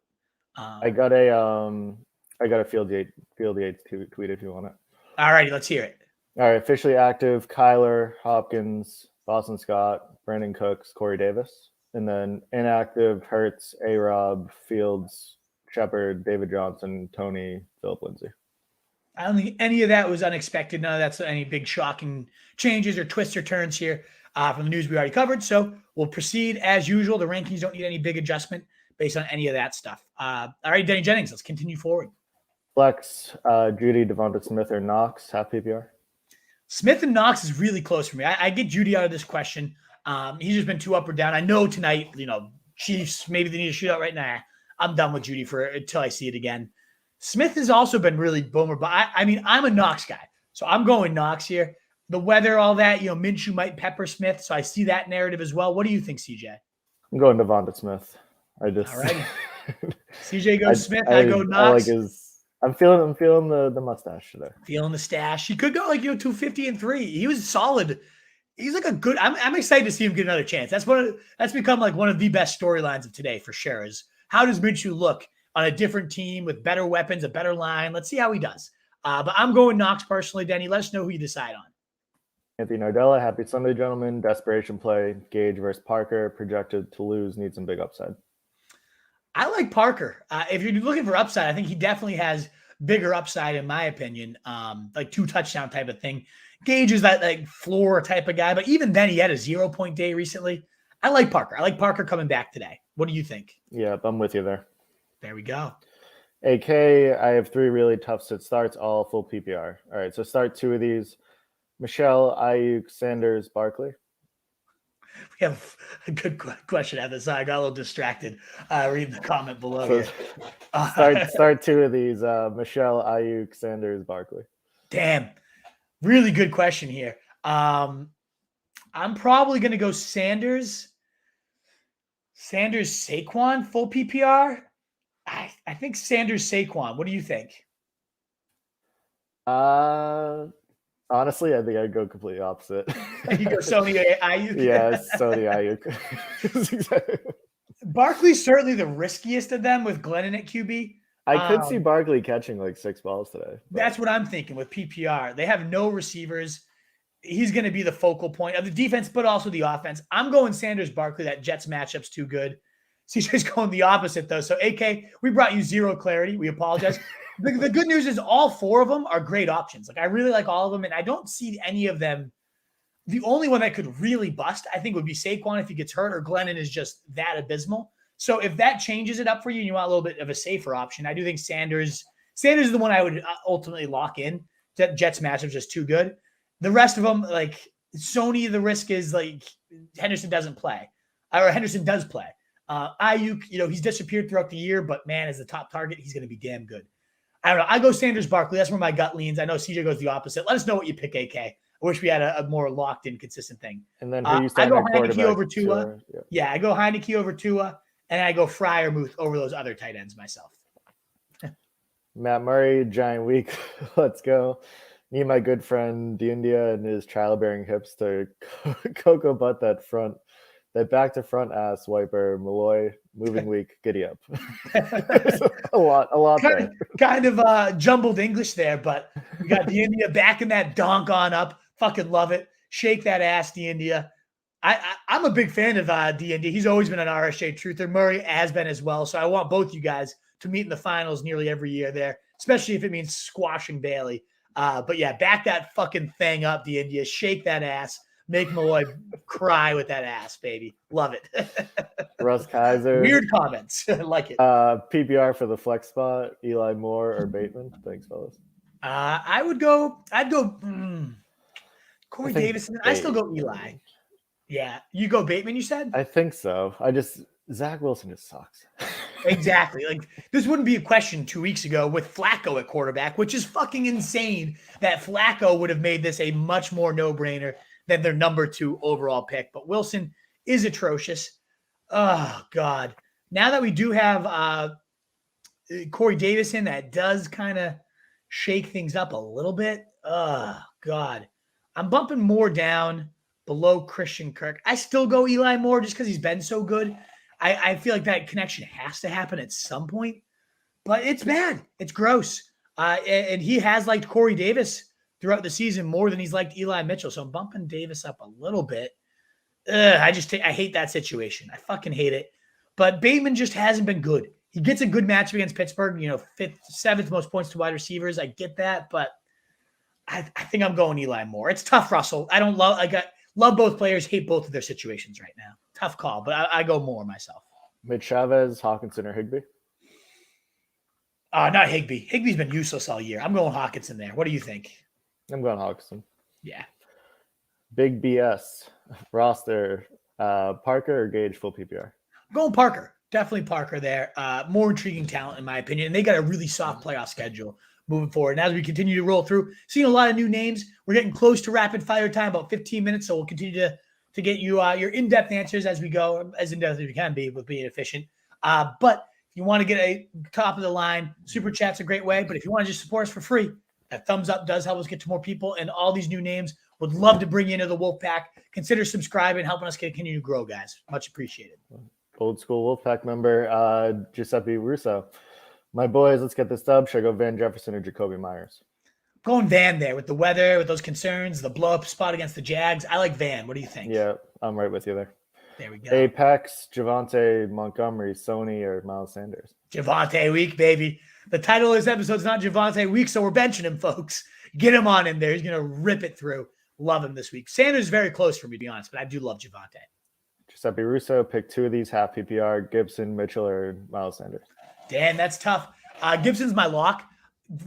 I got a Field Yates tweet if you want it. All righty, let's hear it. All right, officially active: Kyler, Hopkins, Boston Scott, Brandon Cooks, Corey Davis, and then inactive: Hurts, A-Rob, Fields, Shepard, David Johnson, Tony, Philip Lindsay. I don't think any of that was unexpected. None of that's any big shocking changes or twists or turns here from the news we already covered. So we'll proceed as usual. The rankings don't need any big adjustment based on any of that stuff. All right, Denny Jennings, let's continue forward. Flex, Judy, Devonta Smith, or Knox, half PPR? Smith and Knox is really close for me. I get Judy out of this question. He's just been too up or down. I know tonight, Chiefs, maybe they need a shootout right now. I'm done with Judy until I see it again. Smith has also been really boomer, but I'm a Knox guy, so I'm going Knox here. The weather, all that, Minshew might pepper Smith, so I see that narrative as well. What do you think, CJ? I'm going Devonta Smith. All right. CJ goes Smith. I go Knox. I'm feeling the mustache today. Feeling the stash. He could go 250 and 3. He was solid. He's a good. I'm excited to see him get another chance. That's become one of the best storylines of today for sure. Is how does Minshew look on a different team with better weapons, a better line? Let's see how he does. But I'm going Knox personally. Denny, let us know who you decide on. Anthony Nardella, happy Sunday, gentlemen. Desperation play. Gage versus Parker, projected to lose, need some big upside. I like Parker. If you're looking for upside, I think he definitely has bigger upside, in my opinion. Like 2 touchdown type of thing. Gage is that like floor type of guy, but even then he had a 0-point day recently. I like Parker. I like Parker coming back today. What do you think? Yeah, I'm with you there. There we go. AK, I have 3 really tough sit starts, all full PPR. All right, so start 2 of these. Michelle, Ayuk, Sanders, Barkley. We have a good question at this. I got a little distracted reading the comment below here. Start 2 of these. Michelle, Ayuk, Sanders, Barkley. Damn. Really good question here. I'm probably going to go Sanders, Saquon, full PPR. I think Sanders, Saquon. What do you think? Honestly, I think I'd go completely opposite. You go Sony Ayuk? Yeah, Sony Ayuk. Barkley's certainly the riskiest of them with Glennon at QB. I could see Barkley catching like 6 balls today. But. That's what I'm thinking with PPR. They have no receivers. He's going to be the focal point of the defense, but also the offense. I'm going Sanders Barkley. That Jets matchup's too good. CJ's going the opposite, though. So, AK, we brought you 0 clarity. We apologize. The good news is all 4 of them are great options. Like, I really like all of them, and I don't see any of them. The only one that could really bust, I think, would be Saquon if he gets hurt, or Glennon is just that abysmal. So if that changes it up for you and you want a little bit of a safer option, I do think Sanders is the one I would ultimately lock in. Jets matchup just too good. The rest of them, like Sony, the risk is like Henderson doesn't play, or Henderson does play. Ayuk, he's disappeared throughout the year, but man, as the top target, he's going to be damn good. I don't know. I go Sanders Barkley. That's where my gut leans. I know CJ goes the opposite. Let us know what you pick, AK. I wish we had a more locked in, consistent thing. And then who you I go Heineke over Tua. Yeah, I go Heineke over Tua, and I go Freiermuth over those other tight ends myself. Matt Murray, giant week. Let's go. Need my good friend DeAndre and his childbearing hips to cocoa butt that back to front ass wiper. Malloy, moving week, giddy up. a lot there. Kind of jumbled English there, but we got DeAndre backing that donk on up. Fucking love it. Shake that ass, DeAndre. I'm a big fan of DeAndre. He's always been an RSJ truther. Murray has been as well. So I want both you guys to meet in the finals nearly every year there, especially if it means squashing Bailey. But yeah, back that fucking thing up, DeAndre. Shake that ass. Make Malloy cry with that ass, baby. Love it. Russ Kaiser. Weird comments. Like it. PPR for the flex spot, Eli Moore or Bateman. Thanks, fellas. I'd go Corey Davis. I still go Eli. Yeah. You go Bateman, you said? I think so. Zach Wilson just sucks. Exactly. Like, this wouldn't be a question 2 weeks ago with Flacco at quarterback, which is fucking insane that Flacco would have made this a much more no-brainer than their number 2 overall pick. But Wilson is atrocious. Oh, God. Now that we do have Corey Davison, that does kind of shake things up a little bit. Oh, God. I'm bumping Moore down below Christian Kirk. I still go Eli Moore just because he's been so good. I feel like that connection has to happen at some point. But it's bad. It's gross. And he has liked Corey Davis throughout the season more than he's liked Eli Mitchell. So I'm bumping Davis up a little bit. I hate that situation. I fucking hate it. But Bateman just hasn't been good. He gets a good matchup against Pittsburgh, 5th, 7th most points to wide receivers. I get that, but I think I'm going Eli Moore. It's tough, Russell. I love both players, hate both of their situations right now. Tough call, but I go Moore myself. Mitch Chavez, Hawkinson, or Higbee? Not Higbee. Higbee's been useless all year. I'm going Hawkinson there. What do you think? I'm going Hawkinson. Yeah. Big BS roster. Parker or Gage full PPR? I'm going Parker. Definitely Parker there. More intriguing talent, in my opinion. And they got a really soft playoff schedule moving forward. And as we continue to roll through, seeing a lot of new names, we're getting close to rapid fire time, about 15 minutes. So we'll continue to get you your in-depth answers as we go, as in-depth as we can be with being efficient. But if you want to get a top of the line, Super Chat's a great way. But if you want to just support us for free, that thumbs up does help us get to more people. And all these new names would love to bring you into the Wolfpack. Consider subscribing, helping us continue to grow, guys. Much appreciated. Old school Wolfpack member, Giuseppe Russo. My boys, let's get this dub. Should I go Van Jefferson or Jacoby Myers? Going Van there with the weather, with those concerns, the blow-up spot against the Jags. I like Van. What do you think? Yeah, I'm right with you there. There we go. Apex, Javonte, Montgomery, Sony, or Miles Sanders. Javonte week, baby. The title of this episode is not Javonte week, so we're benching him, folks. Get him on in there. He's going to rip it through. Love him this week. Sanders is very close for me, to be honest, but I do love Javonte. Giuseppe Russo, pick 2 of these half PPR, Gibson, Mitchell, or Miles Sanders. Dan, that's tough. Gibson's my lock.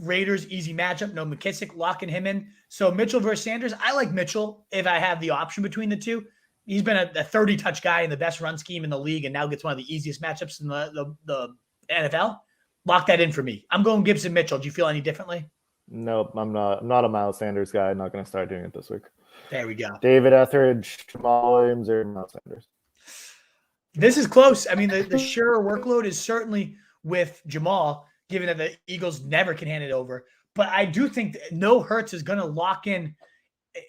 Raiders, easy matchup. No McKissick, locking him in. So Mitchell versus Sanders. I like Mitchell if I have the option between the two. He's been a 30-touch guy in the best run scheme in the league and now gets one of the easiest matchups in the NFL. Lock that in for me. I'm going Gibson Mitchell. Do you feel any differently? Nope, I'm not a Miles Sanders guy. I'm not going to start doing it this week. There we go. David Etheridge, Jamal Williams, or Miles Sanders. This is close. I mean, the sure workload is certainly with Jamal, given that the Eagles never can hand it over. But I do think that no Hurts is going to lock in,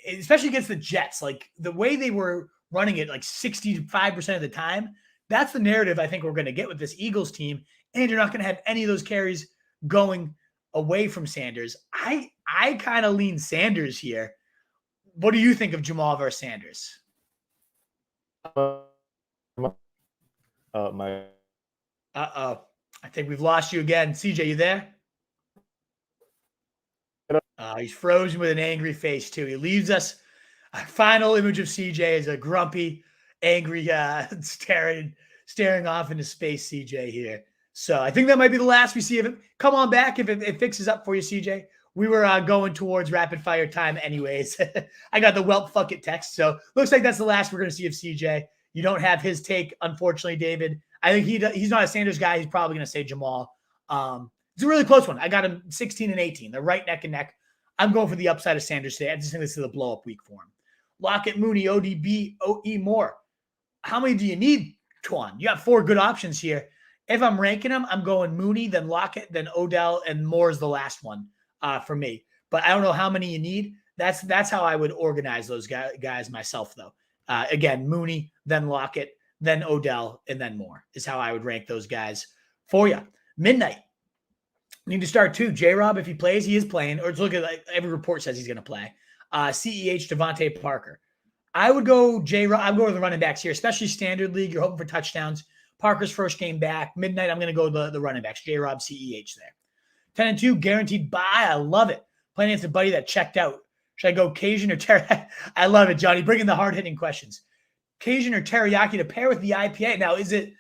especially against the Jets. Like the way they were running it, like 65% of the time, that's the narrative I think we're going to get with this Eagles team. And you're not going to have any of those carries going away from Sanders. I kind of lean Sanders here. What do you think of Jamal versus Sanders? I think we've lost you again. CJ, you there? He's frozen with an angry face, too. He leaves us. Our final image of CJ is a grumpy, angry, staring off into space CJ here. So I think that might be the last we see of him. Come on back if it fixes up for you, CJ. We were going towards rapid fire time anyways. I got the whelp fuck it text. So looks like that's the last we're going to see of CJ. You don't have his take, unfortunately, David. I think he's not a Sanders guy. He's probably going to say Jamal. It's a really close one. I got him 16 and 18. They're right neck and neck. I'm going for the upside of Sanders today. I just think this is a blow-up week for him. Lockett, Mooney, ODB, OE Moore. How many do you need, Twan? You got 4 good options here. If I'm ranking them, I'm going Mooney, then Lockett, then Odell, and Moore is the last one for me. But I don't know how many you need. That's how I would organize those guys myself, though. Again, Mooney, then Lockett, then Odell, and then Moore is how I would rank those guys for you. Midnight. Need to start 2. J-Rob, if he plays, he is playing. Or look at every report says he's going to play. CEH, Devontae Parker. I would go J-Rob. I'm going with the running backs here, especially standard league. You're hoping for touchdowns. Parker's first game back. Midnight, I'm going to go the running backs. J-Rob, CEH there. 10 and 2, guaranteed buy. I love it. Playing against a buddy that checked out. Should I go Cajun or teriyaki? I love it, Johnny. Bringing the hard-hitting questions. Cajun or teriyaki to pair with the IPA. Now, is it,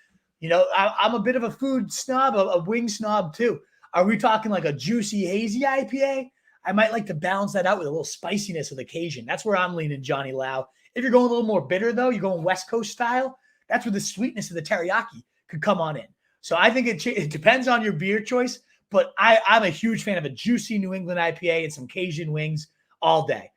I'm a bit of a food snob, a wing snob too. Are we talking like a juicy, hazy IPA? I might like to balance that out with a little spiciness of the Cajun. That's where I'm leaning, Johnny Lau. If you're going a little more bitter, though, you're going West Coast style, that's where the sweetness of the teriyaki could come on in. So I think it depends on your beer choice, but I'm a huge fan of a juicy New England IPA and some Cajun wings all day.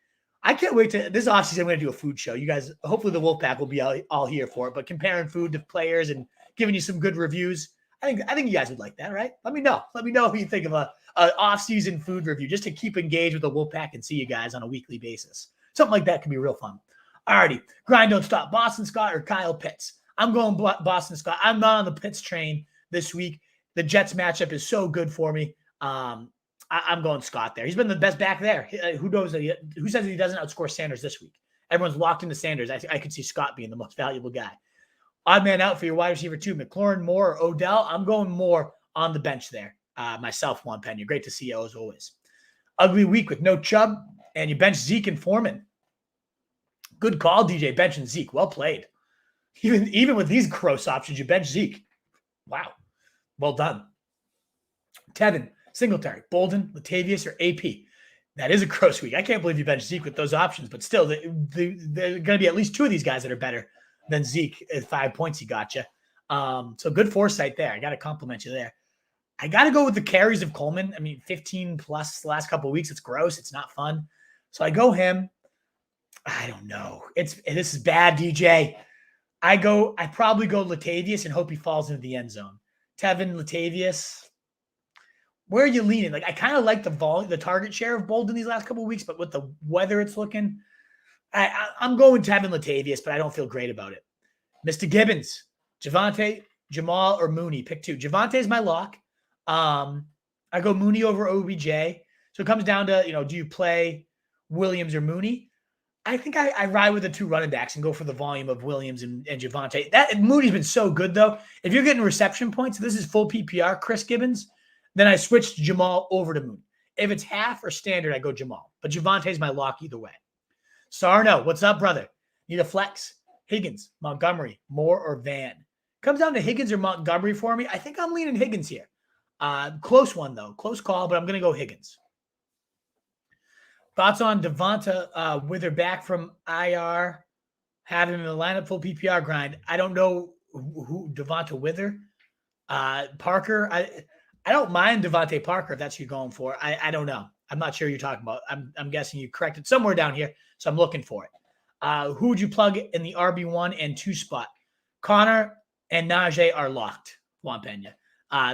I can't wait to this offseason. I'm going to do a food show. You guys, hopefully the Wolfpack will be all here for it, but comparing food to players and giving you some good reviews. I think you guys would like that, right? Let me know. Let me know what you think of a off-season food review just to keep engaged with the Wolfpack and see you guys on a weekly basis. Something like that could be real fun. Alrighty. Grind don't stop. Boston Scott or Kyle Pitts? I'm going Boston Scott. I'm not on the Pitts train this week. The Jets matchup is so good for me. I'm going Scott there. He's been the best back there. Who knows? Who says he doesn't outscore Sanders this week? Everyone's locked into Sanders. I could see Scott being the most valuable guy. Odd man out for your wide receiver too. McLaurin, Moore, or Odell. I'm going Moore on the bench there. Myself, Juan Pena. Great to see you as always. Ugly week with no Chubb, and you bench Zeke and Foreman. Good call, DJ. Benching Zeke. Well played. Even with these gross options, you bench Zeke. Wow. Well done. Tevin, Singletary, Bolden, Latavius, or AP. That is a gross week. I can't believe you benched Zeke with those options, but still, there are going to be at least 2 of these guys that are better than Zeke at 5 points he got you. So good foresight there. I got to compliment you there. I got to go with the carries of Coleman. I mean, 15 plus the last couple of weeks. It's gross. It's not fun. So I go him. I don't know. This is bad, DJ. I probably go Latavius and hope he falls into the end zone. Tevin, Latavius. Where are you leaning? Like I kind of like the target share of Bolden these last couple of weeks, but with the weather it's looking, I'm going Tevin, Latavius, but I don't feel great about it. Mr. Gibbons, Javonte, Jamal, or Mooney. Pick 2. Javonte is my lock. I go Mooney over OBJ. So it comes down to, do you play Williams or Mooney? I think I ride with the 2 running backs and go for the volume of Williams and Javonte. That Moody's been so good, though. If you're getting reception points, this is full PPR, Chris Gibbons, then I switch Jamal over to Mooney. If it's half or standard, I go Jamal. But Javonte's my lock either way. Sarno, what's up, brother? Need a flex? Higgins, Montgomery, Moore, or Van? Comes down to Higgins or Montgomery for me. I think I'm leaning Higgins here. Close one, though. Close call, but I'm going to go Higgins. Thoughts on Devonta Wither back from IR, have him in the lineup, full PPR grind. I don't know who Devonta Wither. Parker, I don't mind Devontae Parker if that's who you're going for. I don't know. I'm not sure who you're talking about. I'm guessing you corrected somewhere down here, so I'm looking for it. Who would you plug in the RB1 and 2 spot? Connor and Najee are locked, Juan Pena.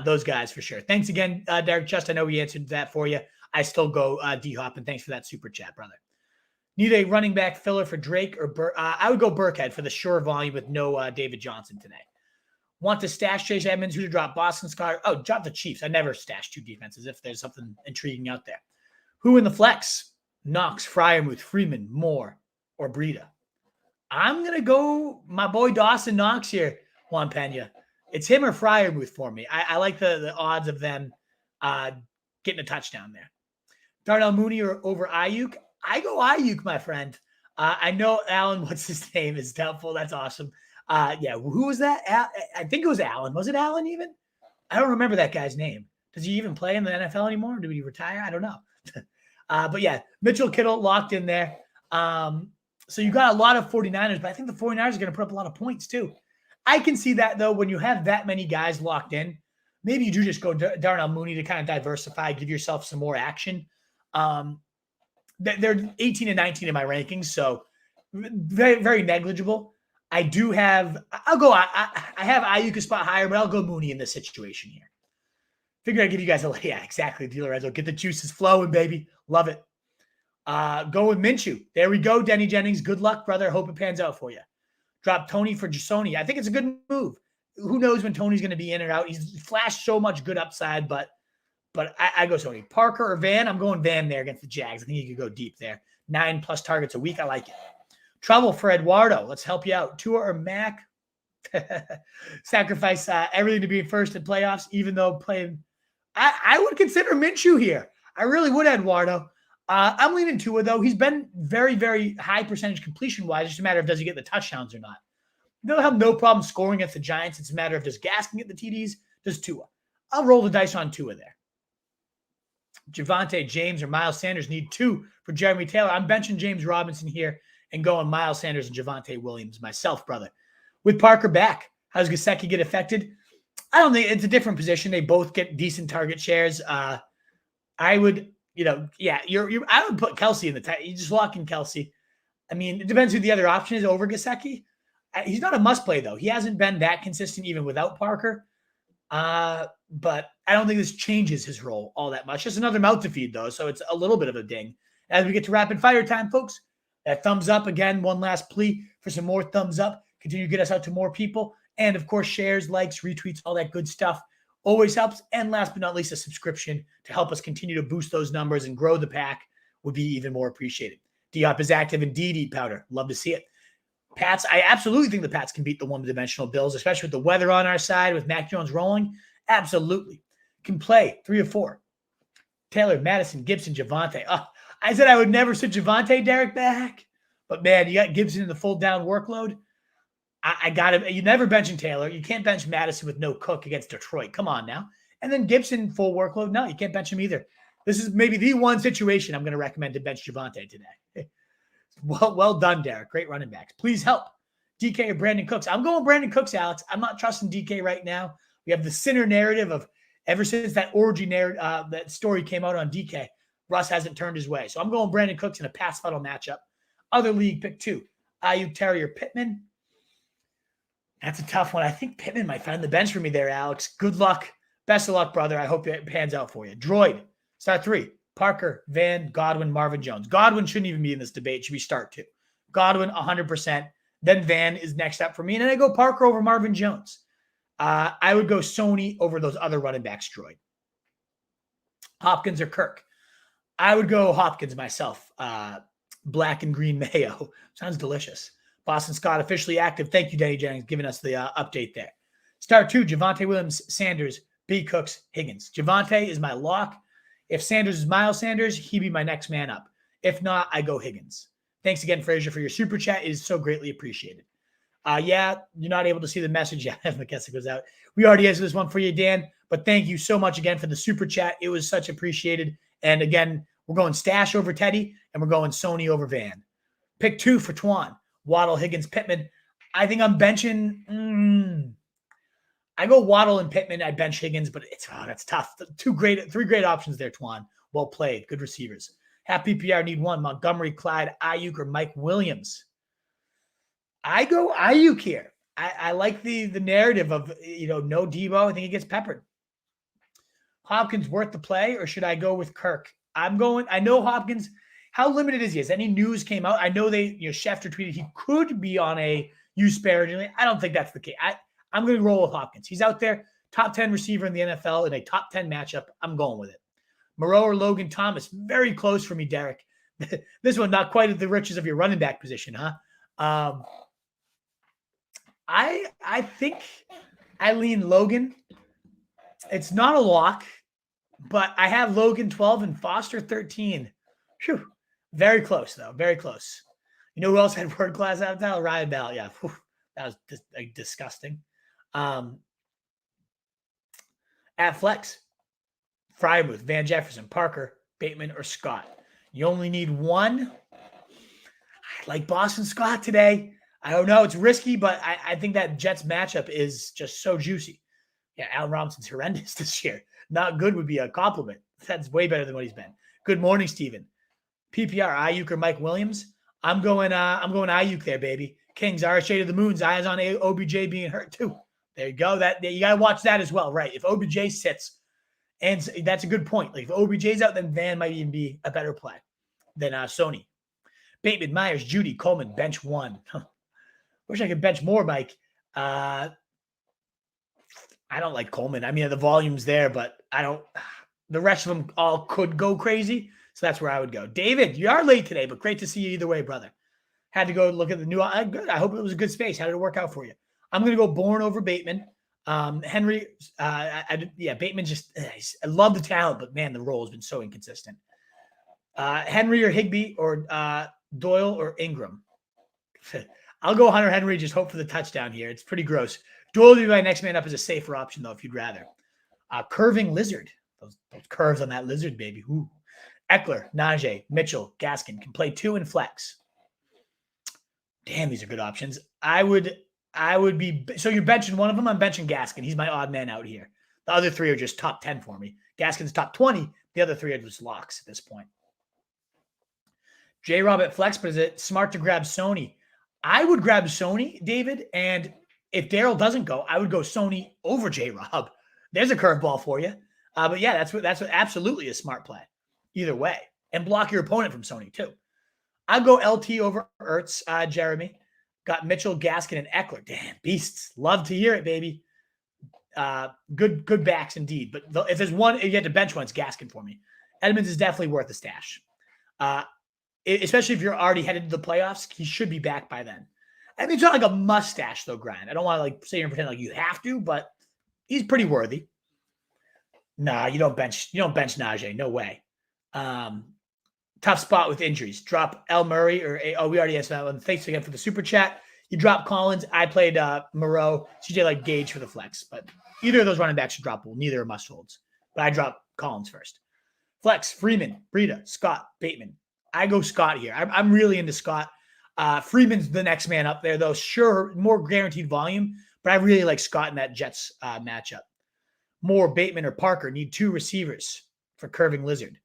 Those guys for sure. Thanks again, Derek Just. I know we answered that for you. I still go D-Hop, and thanks for that super chat, brother. Need a running back filler for Drake or I would go Burkhead for the sure volume with no David Johnson today. Want to stash Chase Edmonds? Who to drop? Boston Scott? Oh, drop the Chiefs. I never stash 2 defenses if there's something intriguing out there. Who in the flex? Knox, Fryermuth, Freeman, Moore, or Breida? I'm going to go my boy Dawson Knox here, Juan Pena. It's him or Fryermuth for me. I like the odds of them getting a touchdown there. Darnell Mooney or over Ayuk? I go Ayuk, my friend. I know Alan, what's his name, is doubtful. That's awesome. Yeah, who was that? I think it was Allen. Was it Allen even? I don't remember that guy's name. Does he even play in the NFL anymore? Did he retire? I don't know. But yeah, Mitchell Kittle locked in there. So you got a lot of 49ers, but I think the 49ers are going to put up a lot of points too. I can see that, though, when you have that many guys locked in. Maybe you do just go Darnell Mooney to kind of diversify, give yourself some more action. They're 18 and 19 in my rankings, so very, very negligible. I have Ayuk a spot higher, but I'll go Mooney in this situation here. Figured I'd give you guys exactly, Dealer Rezo. Get the juices flowing, baby. Love it. Go with Minshew. There we go, Denny Jennings. Good luck, brother. Hope it pans out for you. Drop Tony for Jasoni. I think it's a good move. Who knows when Tony's going to be in or out? He's flashed so much good upside, but I go Tony. Parker or Van? I'm going Van there against the Jags. I think you could go deep there. 9+ targets a week. I like it. Trouble for Eduardo. Let's help you out. Tua or Mac? Sacrifice everything to be first in playoffs, even though playing. I would consider Minshew here. I really would, Eduardo. I'm leaning Tua, though. He's been very, very high percentage completion-wise. It's just a matter of does he get the touchdowns or not. They'll have no problem scoring against the Giants. It's a matter of does Gaskin get the TDs? Does Tua? I'll roll the dice on Tua there. Javonte, James, or Miles Sanders need 2 for Jeremy Taylor. I'm benching James Robinson here and going Miles Sanders and Javonte Williams myself, brother. With Parker back, how's Gesicki get affected? I don't think it's a different position. They both get decent target shares. I would, I would put Kelsey in the you just lock in Kelsey. I mean, it depends who the other option is over Gesicki. He's not a must play though. He hasn't been that consistent even without Parker. But I don't think this changes his role all that much. Just another mouth to feed though, so it's a little bit of a ding. As we get to rapid fire time, folks, that thumbs up again. One last plea for some more thumbs up. Continue to get us out to more people. And of course, shares, likes, retweets, all that good stuff always helps. And last but not least, a subscription to help us continue to boost those numbers and grow the pack would be even more appreciated. D-Hop is active in DD powder. Love to see it. Pats, I absolutely think the Pats can beat the one-dimensional Bills, especially with the weather on our side, with Mac Jones rolling. Absolutely. Can play 3 or 4. Taylor, Madison, Gibson, Javonte. I said I would never sit Javonte, Derek, back. But, man, you got Gibson in the full-down workload. I got him. You never benching Taylor. You can't bench Madison with no Cook against Detroit. Come on now. And then Gibson, full workload. No, you can't bench him either. This is maybe the one situation I'm going to recommend to bench Javonte today. Well done, Derek. Great running backs. Please help. DK or Brandon Cooks. I'm going Brandon Cooks, Alex. I'm not trusting DK right now. We have the sinner narrative of ever since that orgy narrative, that story came out on DK, Russ hasn't turned his way. So I'm going Brandon Cooks in a pass funnel matchup. Other league, pick 2. Ayuk, Terry, or Pittman. That's a tough one. I think Pittman might find the bench for me there, Alex. Good luck. Best of luck, brother. I hope it pans out for you. Droid, start 3. Parker, Van, Godwin, Marvin Jones. Godwin shouldn't even be in this debate. Should we start 2? Godwin, 100%. Then Van is next up for me. And then I go Parker over Marvin Jones. I would go Sony over those other running backs, Droid. Hopkins or Kirk. I would go Hopkins myself. black and green mayo. Sounds delicious. Boston Scott officially active. Thank you, Denny Jennings, giving us the update there. Start 2, Javonte Williams, Sanders, B. Cooks, Higgins. Javonte is my lock. If Sanders is Miles Sanders, he'd be my next man up. If not, I go Higgins. Thanks again, Frazier, for your super chat. It is so greatly appreciated. Yeah, you're not able to see the message yet as it goes out. We already answered this one for you, Dan, but thank you so much again for the super chat. It was such appreciated. And again, we're going Stash over Teddy, and we're going Sony over Van. Pick 2 for Twan. Waddle, Higgins, Pittman. I think I'm benching. I go Waddle and Pittman. I bench Higgins, but that's tough. 3 great options there, Twan. Well played. Good receivers. Half PPR need 1. Montgomery, Clyde, Ayuk, or Mike Williams. I go Ayuk here. I like the narrative of, no Debo. I think he gets peppered. Hopkins worth the play, or should I go with Kirk? I know Hopkins. How limited is he? Has any news came out? I know Schefter tweeted he could be on a use sparingly. I don't think that's the case. I'm going to roll with Hopkins. He's out there, top 10 receiver in the NFL in a top 10 matchup. I'm going with it. Moreau or Logan Thomas, very close for me, Derek. This one, not quite at the riches of your running back position, huh? I think I lean Logan. It's not a lock, but I have Logan 12 and Foster 13. Whew. Very close, though. Very close. You know who else had word class out of Ryan Bell. Yeah. Whew. That was disgusting. At flex, Frymouth, Van Jefferson, Parker, Bateman, or Scott. You only need 1. I like Boston Scott today. I don't know. It's risky, but I think that Jets matchup is just so juicy. Yeah, Allen Robinson's horrendous this year. Not good would be a compliment. That's way better than what he's been. Good morning, Steven. PPR, Ayuk or Mike Williams? I'm going Ayuk there, baby. Kings, RHA to the moons. Eyes on OBJ being hurt too. There you go. You got to watch that as well, right? If OBJ sits, and that's a good point. Like if OBJ's out, then Van might even be a better play than Sony. Bateman, Myers, Judy, Coleman, bench 1. Wish I could bench more, Mike. I don't like Coleman. I mean, the volume's there, but I don't. The rest of them all could go crazy, so that's where I would go. David, you are late today, but great to see you either way, brother. Had to go look at the new. Good. I hope it was a good space. How did it work out for you? I'm going to go Bourne over Bateman. Henry, Bateman just. I love the talent, but man, the role has been so inconsistent. Henry or Higbee or Doyle or Ingram. I'll go Hunter Henry. Just hope for the touchdown here. It's pretty gross. Doyle will be my next man up as a safer option, though, if you'd rather. Curving Lizard. Those curves on that lizard, baby. Ooh. Eckler, Najee, Mitchell, Gaskin can play 2 and flex. Damn, these are good options. I would be. So you're benching one of them. I'm benching Gaskin. He's my odd man out here. The other 3 are just top 10 for me. Gaskin's top 20. The other 3 are just locks at this point. J-Rob at flex, but is it smart to grab Sony? I would grab Sony, David, and if Darryl doesn't go, I would go Sony over J-Rob. There's a curveball for you. But yeah, that's what absolutely a smart play. Either way. And block your opponent from Sony too. I'll go LT over Ertz, Jeremy. Got Mitchell, Gaskin, and Eckler. Damn, beasts. Love to hear it, baby. Good backs indeed. But if there's one, you had to bench one, it's Gaskin for me. Edmonds is definitely worth a stash. Especially if you're already headed to the playoffs, he should be back by then. I mean, it's not like a mustache, though, Grind. I don't want to sit here and pretend like you have to, but he's pretty worthy. Nah, you don't bench Najee. No way. Tough spot with injuries. Drop El Murray we already answered that one. Thanks again for the super chat. You dropped Collins. I played Moreau. CJ like Gage for the flex, but either of those running backs should drop. Well, neither are must holds, but I dropped Collins first. Flex, Freeman, Breida, Scott, Bateman. I go Scott here. I'm really into Scott. Freeman's the next man up there, though. Sure, more guaranteed volume, but I really like Scott in that Jets matchup. More Bateman or Parker need 2 receivers for Curving Lizard.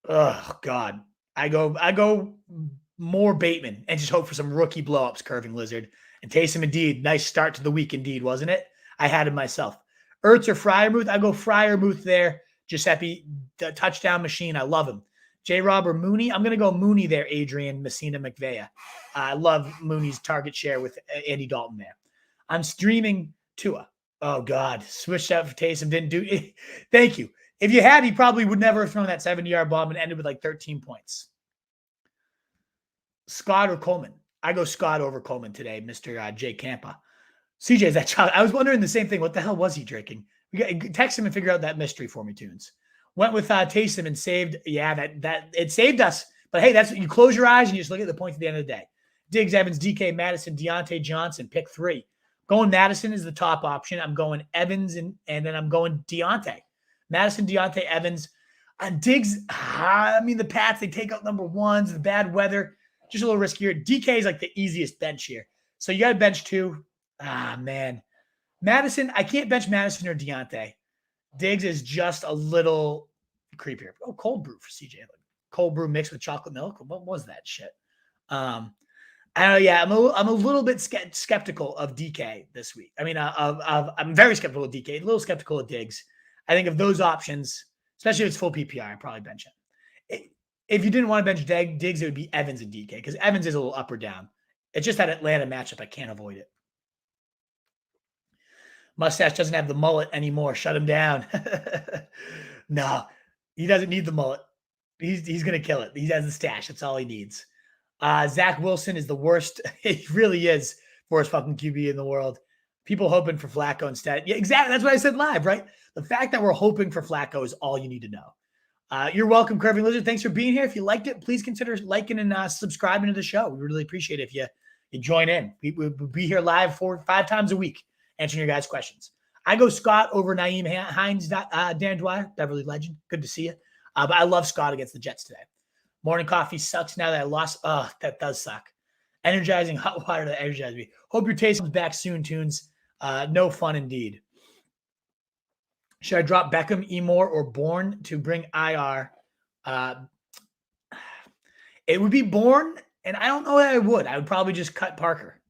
Oh, God. I go more Bateman and just hope for some rookie blowups, Curving Lizard. And Taysom, indeed. Nice start to the week, indeed, wasn't it? I had him myself. Ertz or Freiermuth? I go Freiermuth there. Giuseppe, the touchdown machine. I love him. J-Rob or Mooney? I'm going to go Mooney there, Adrian Messina McVeigh. I love Mooney's target share with Andy Dalton there. I'm streaming Tua. Oh, God. Switched out for Taysom. Didn't do it. Thank you. If you had, he probably would never have thrown that 70-yard bomb and ended with like 13 points. Scott or Coleman? I go Scott over Coleman today, Mr. Jay Campa. CJ's that child. I was wondering the same thing. What the hell was he drinking? Text him and figure out that mystery for me, Tunes. Went with Taysom and saved. Yeah, that it saved us. But hey, that's you close your eyes and you just look at the points at the end of the day. Diggs, Evans, DK, Madison, Deontay Johnson. Pick 3. Going Madison is the top option. I'm going Evans and then I'm going Deontay. Madison, Deontay, Evans. Diggs, I mean, the Pats, they take out number 1s, the bad weather, just a little riskier. DK is like the easiest bench here. So you got to bench 2. Man. Madison, I can't bench Madison or Deontay. Diggs is just a little creepier. Oh, cold brew for CJ. Cold brew mixed with chocolate milk. What was that shit? I don't know. Yeah, I'm a little bit skeptical of DK this week. I mean, I'm very skeptical of DK. A little skeptical of Diggs. I think of those options, especially if it's full PPR, I'd probably bench him. If you didn't want to bench Diggs, it would be Evans and DK because Evans is a little up or down. It's just that Atlanta matchup. I can't avoid it. Mustache doesn't have the mullet anymore. Shut him down. No, he doesn't need the mullet. He's going to kill it. He has the stash. That's all he needs. Zach Wilson is the worst. He really is worst fucking QB in the world. People hoping for Flacco instead. Yeah, exactly. That's what I said live, right? The fact that we're hoping for Flacco is all you need to know. You're welcome, Curving Lizard. Thanks for being here. If you liked it, please consider liking and subscribing to the show. We really appreciate it if you join in. We'll be here live 4 or 5 times a week answering your guys' questions. I go Scott over Naeem Hines, Dan Dwyer, Beverly Legend. Good to see you. But I love Scott against the Jets today. Morning coffee sucks now that I lost. Oh, that does suck. Energizing hot water that energizes me. Hope your taste comes back soon, Tunes. No fun indeed. Should I drop Beckham, Emore, or Bourne to bring IR? It would be Bourne, and I don't know that I would. I would probably just cut Parker.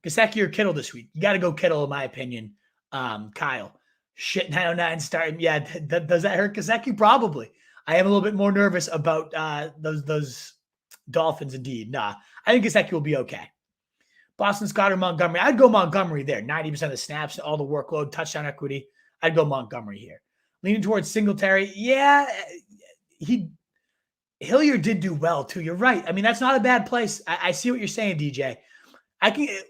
Gesicki or Kittle this week? You got to go Kittle, in my opinion. Kyle. Shit, 909 starting. Yeah, does that hurt Gesicki? Probably. I am a little bit more nervous about those Dolphins indeed. Nah, I think Gesicki will be okay. Boston Scott or Montgomery? I'd go Montgomery there. 90% of the snaps, all the workload, touchdown equity. I'd go Montgomery here. Leaning towards Singletary. Yeah, Hilliard did do well too. You're right. I mean, that's not a bad place. I see what you're saying, DJ.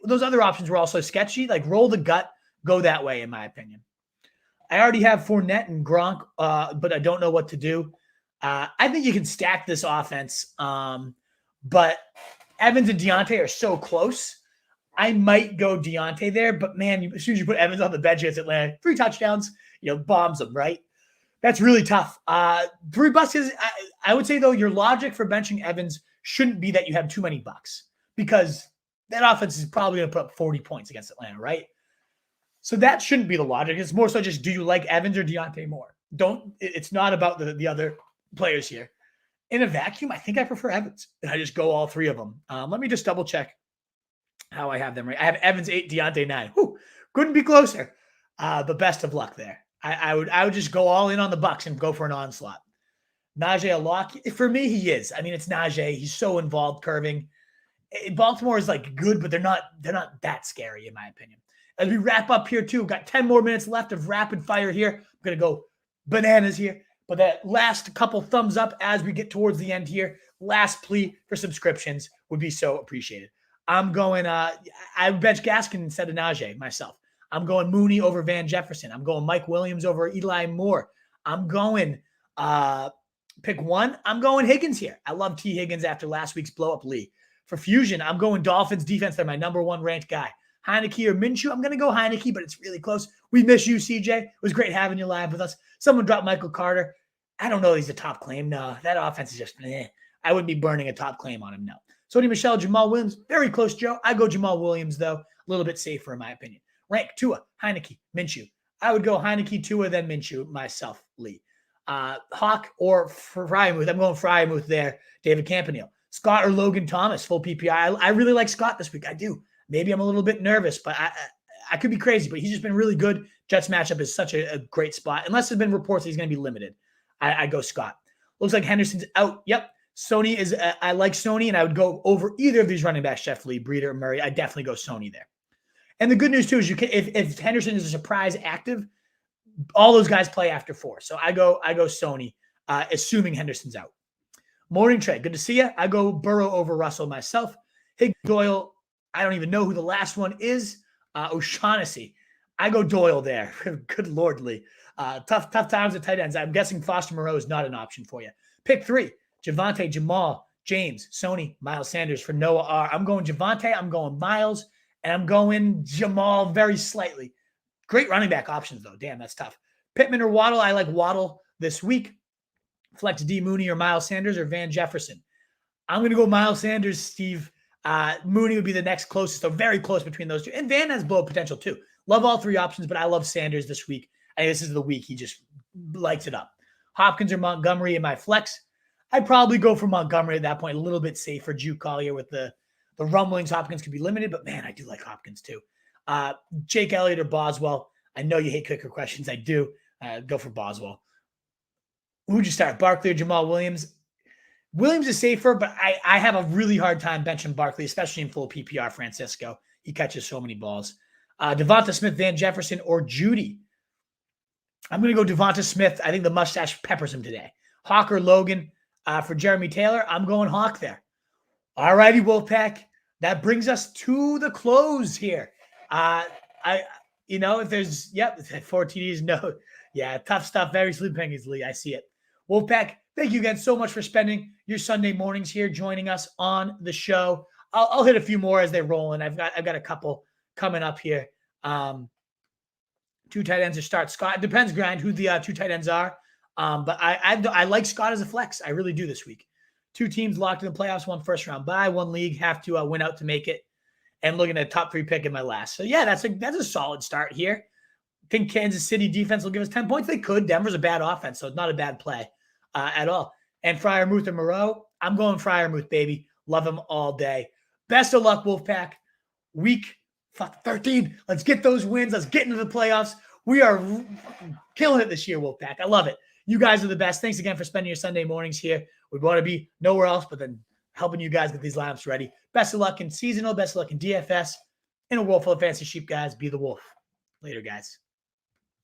Those other options were also sketchy. Like roll the gut, go that way, in my opinion. I already have Fournette and Gronk, but I don't know what to do. I think you can stack this offense, but Evans and Deontay are so close. I might go Deontay there, but man, as soon as you put Evans on the bench against Atlanta, 3 touchdowns, bombs them, right? That's really tough. 3 bucks is, I would say though, your logic for benching Evans shouldn't be that you have too many bucks because that offense is probably going to put up 40 points against Atlanta, right? So that shouldn't be the logic. It's more so just, do you like Evans or Deontay more? It's not about the other players here. In a vacuum, I think I prefer Evans. And I just go all 3 of them. Let me just double check how I have them right. I have Evans 8, Deontay 9. Whew, couldn't be closer. But best of luck there. I would just go all in on the Bucs and go for an onslaught. Najee a lock? For me, he is. I mean, it's Najee. He's so involved curving. Baltimore is like good, but they're not that scary, in my opinion. As we wrap up here, too, got 10 more minutes left of rapid fire here. I'm going to go bananas here. But that last couple thumbs up as we get towards the end here. Last plea for subscriptions would be so appreciated. I'm going, I bench Gaskin instead of Najee myself. I'm going Mooney over Van Jefferson. I'm going Mike Williams over Eli Moore. I'm going pick 1. I'm going Higgins here. I love T. Higgins after last week's blow-up Lee. For Fusion, I'm going Dolphins defense. They're my number 1 ranked guy. Heineke or Minshew? I'm going to go Heineke, but it's really close. We miss you, CJ. It was great having you live with us. Someone dropped Michael Carter. I don't know if he's a top claim. No, that offense is just, I wouldn't be burning a top claim on him, no. Sony Michelle, Jamal Williams, very close, Joe. I go Jamal Williams, though. A little bit safer, in my opinion. Rank, Tua, Heineke, Minshew. I would go Heineke, Tua, then Minshew, myself, Lee. Hawk or Frymouth. I'm going Frymouth there. David Campanile. Scott or Logan Thomas, full PPI. I really like Scott this week. I do. Maybe I'm a little bit nervous, but I could be crazy, but he's just been really good. Jets matchup is such a great spot. Unless there's been reports that he's going to be limited. I go Scott. Looks like Henderson's out. Yep. Sony is, I like Sony, and I would go over either of these running backs, Jeff Lee, Breeder, or Murray. I definitely go Sony there. And the good news, too, is if Henderson is a surprise active, all those guys play after 4. So I go Sony, assuming Henderson's out. Morning Trey, good to see you. I go Burrow over Russell myself. Higgs Doyle, I don't even know who the last one is. O'Shaughnessy. I go Doyle there. Good Lord, Lee. Tough times at tight ends. I'm guessing Foster Moreau is not an option for you. Pick 3, Javonte, Jamal, James, Sony, Miles Sanders for Noah R. I'm going Javonte, I'm going Miles, and I'm going Jamal very slightly. Great running back options, though. Damn, that's tough. Pittman or Waddle, I like Waddle this week. Flex D. Mooney or Miles Sanders or Van Jefferson. I'm going to go Miles Sanders, Steve. Mooney would be the next closest, so very close between those two. And Van has blow potential too. Love all 3 options, but I love Sanders this week. I think this is the week he just lights it up. Hopkins or Montgomery in my flex. I'd probably go for Montgomery at that point, a little bit safer. Juke Collier with the rumblings. Hopkins could be limited, but man, I do like Hopkins too. Jake Elliott or Boswell. I know you hate kicker questions. I do. Go for Boswell. Who'd you start? Barkley or Jamal Williams? Williams is safer, but I have a really hard time benching Barkley, especially in full PPR. Francisco, he catches so many balls. Devonta Smith, Van Jefferson, or Judy. I'm going to go Devonta Smith. I think the mustache peppers him today. Hawk or Logan for Jeremy Taylor. I'm going Hawk there. All righty, Wolfpack. That brings us to the close here. If there's 4 TDs, no. Yeah, tough stuff. Very sleep pennies, Lee. I see it. Wolfpack, thank you again so much for spending your Sunday mornings here, joining us on the show. I'll hit a few more as they roll, and I've got a couple coming up here. 2 tight ends to start. Scott, it depends, Grind, who the 2 tight ends are. But I like Scott as a flex. I really do this week. 2 teams locked in the playoffs, 1 first-round bye, 1 league, have to win out to make it, and looking at a top 3 pick in my last. So, yeah, that's a solid start here. Think Kansas City defense will give us 10 points? They could. Denver's a bad offense, so it's not a bad play at all. And Freiermuth and Moreau, I'm going Freiermuth, baby. Love him all day. Best of luck, Wolfpack. Week 13. Let's get those wins. Let's get into the playoffs. We are killing it this year, Wolfpack. I love it. You guys are the best. Thanks again for spending your Sunday mornings here. We want to be nowhere else but then helping you guys get these lineups ready. Best of luck in seasonal. Best of luck in DFS. And a wolf full of fancy sheep, guys. Be the wolf. Later, guys.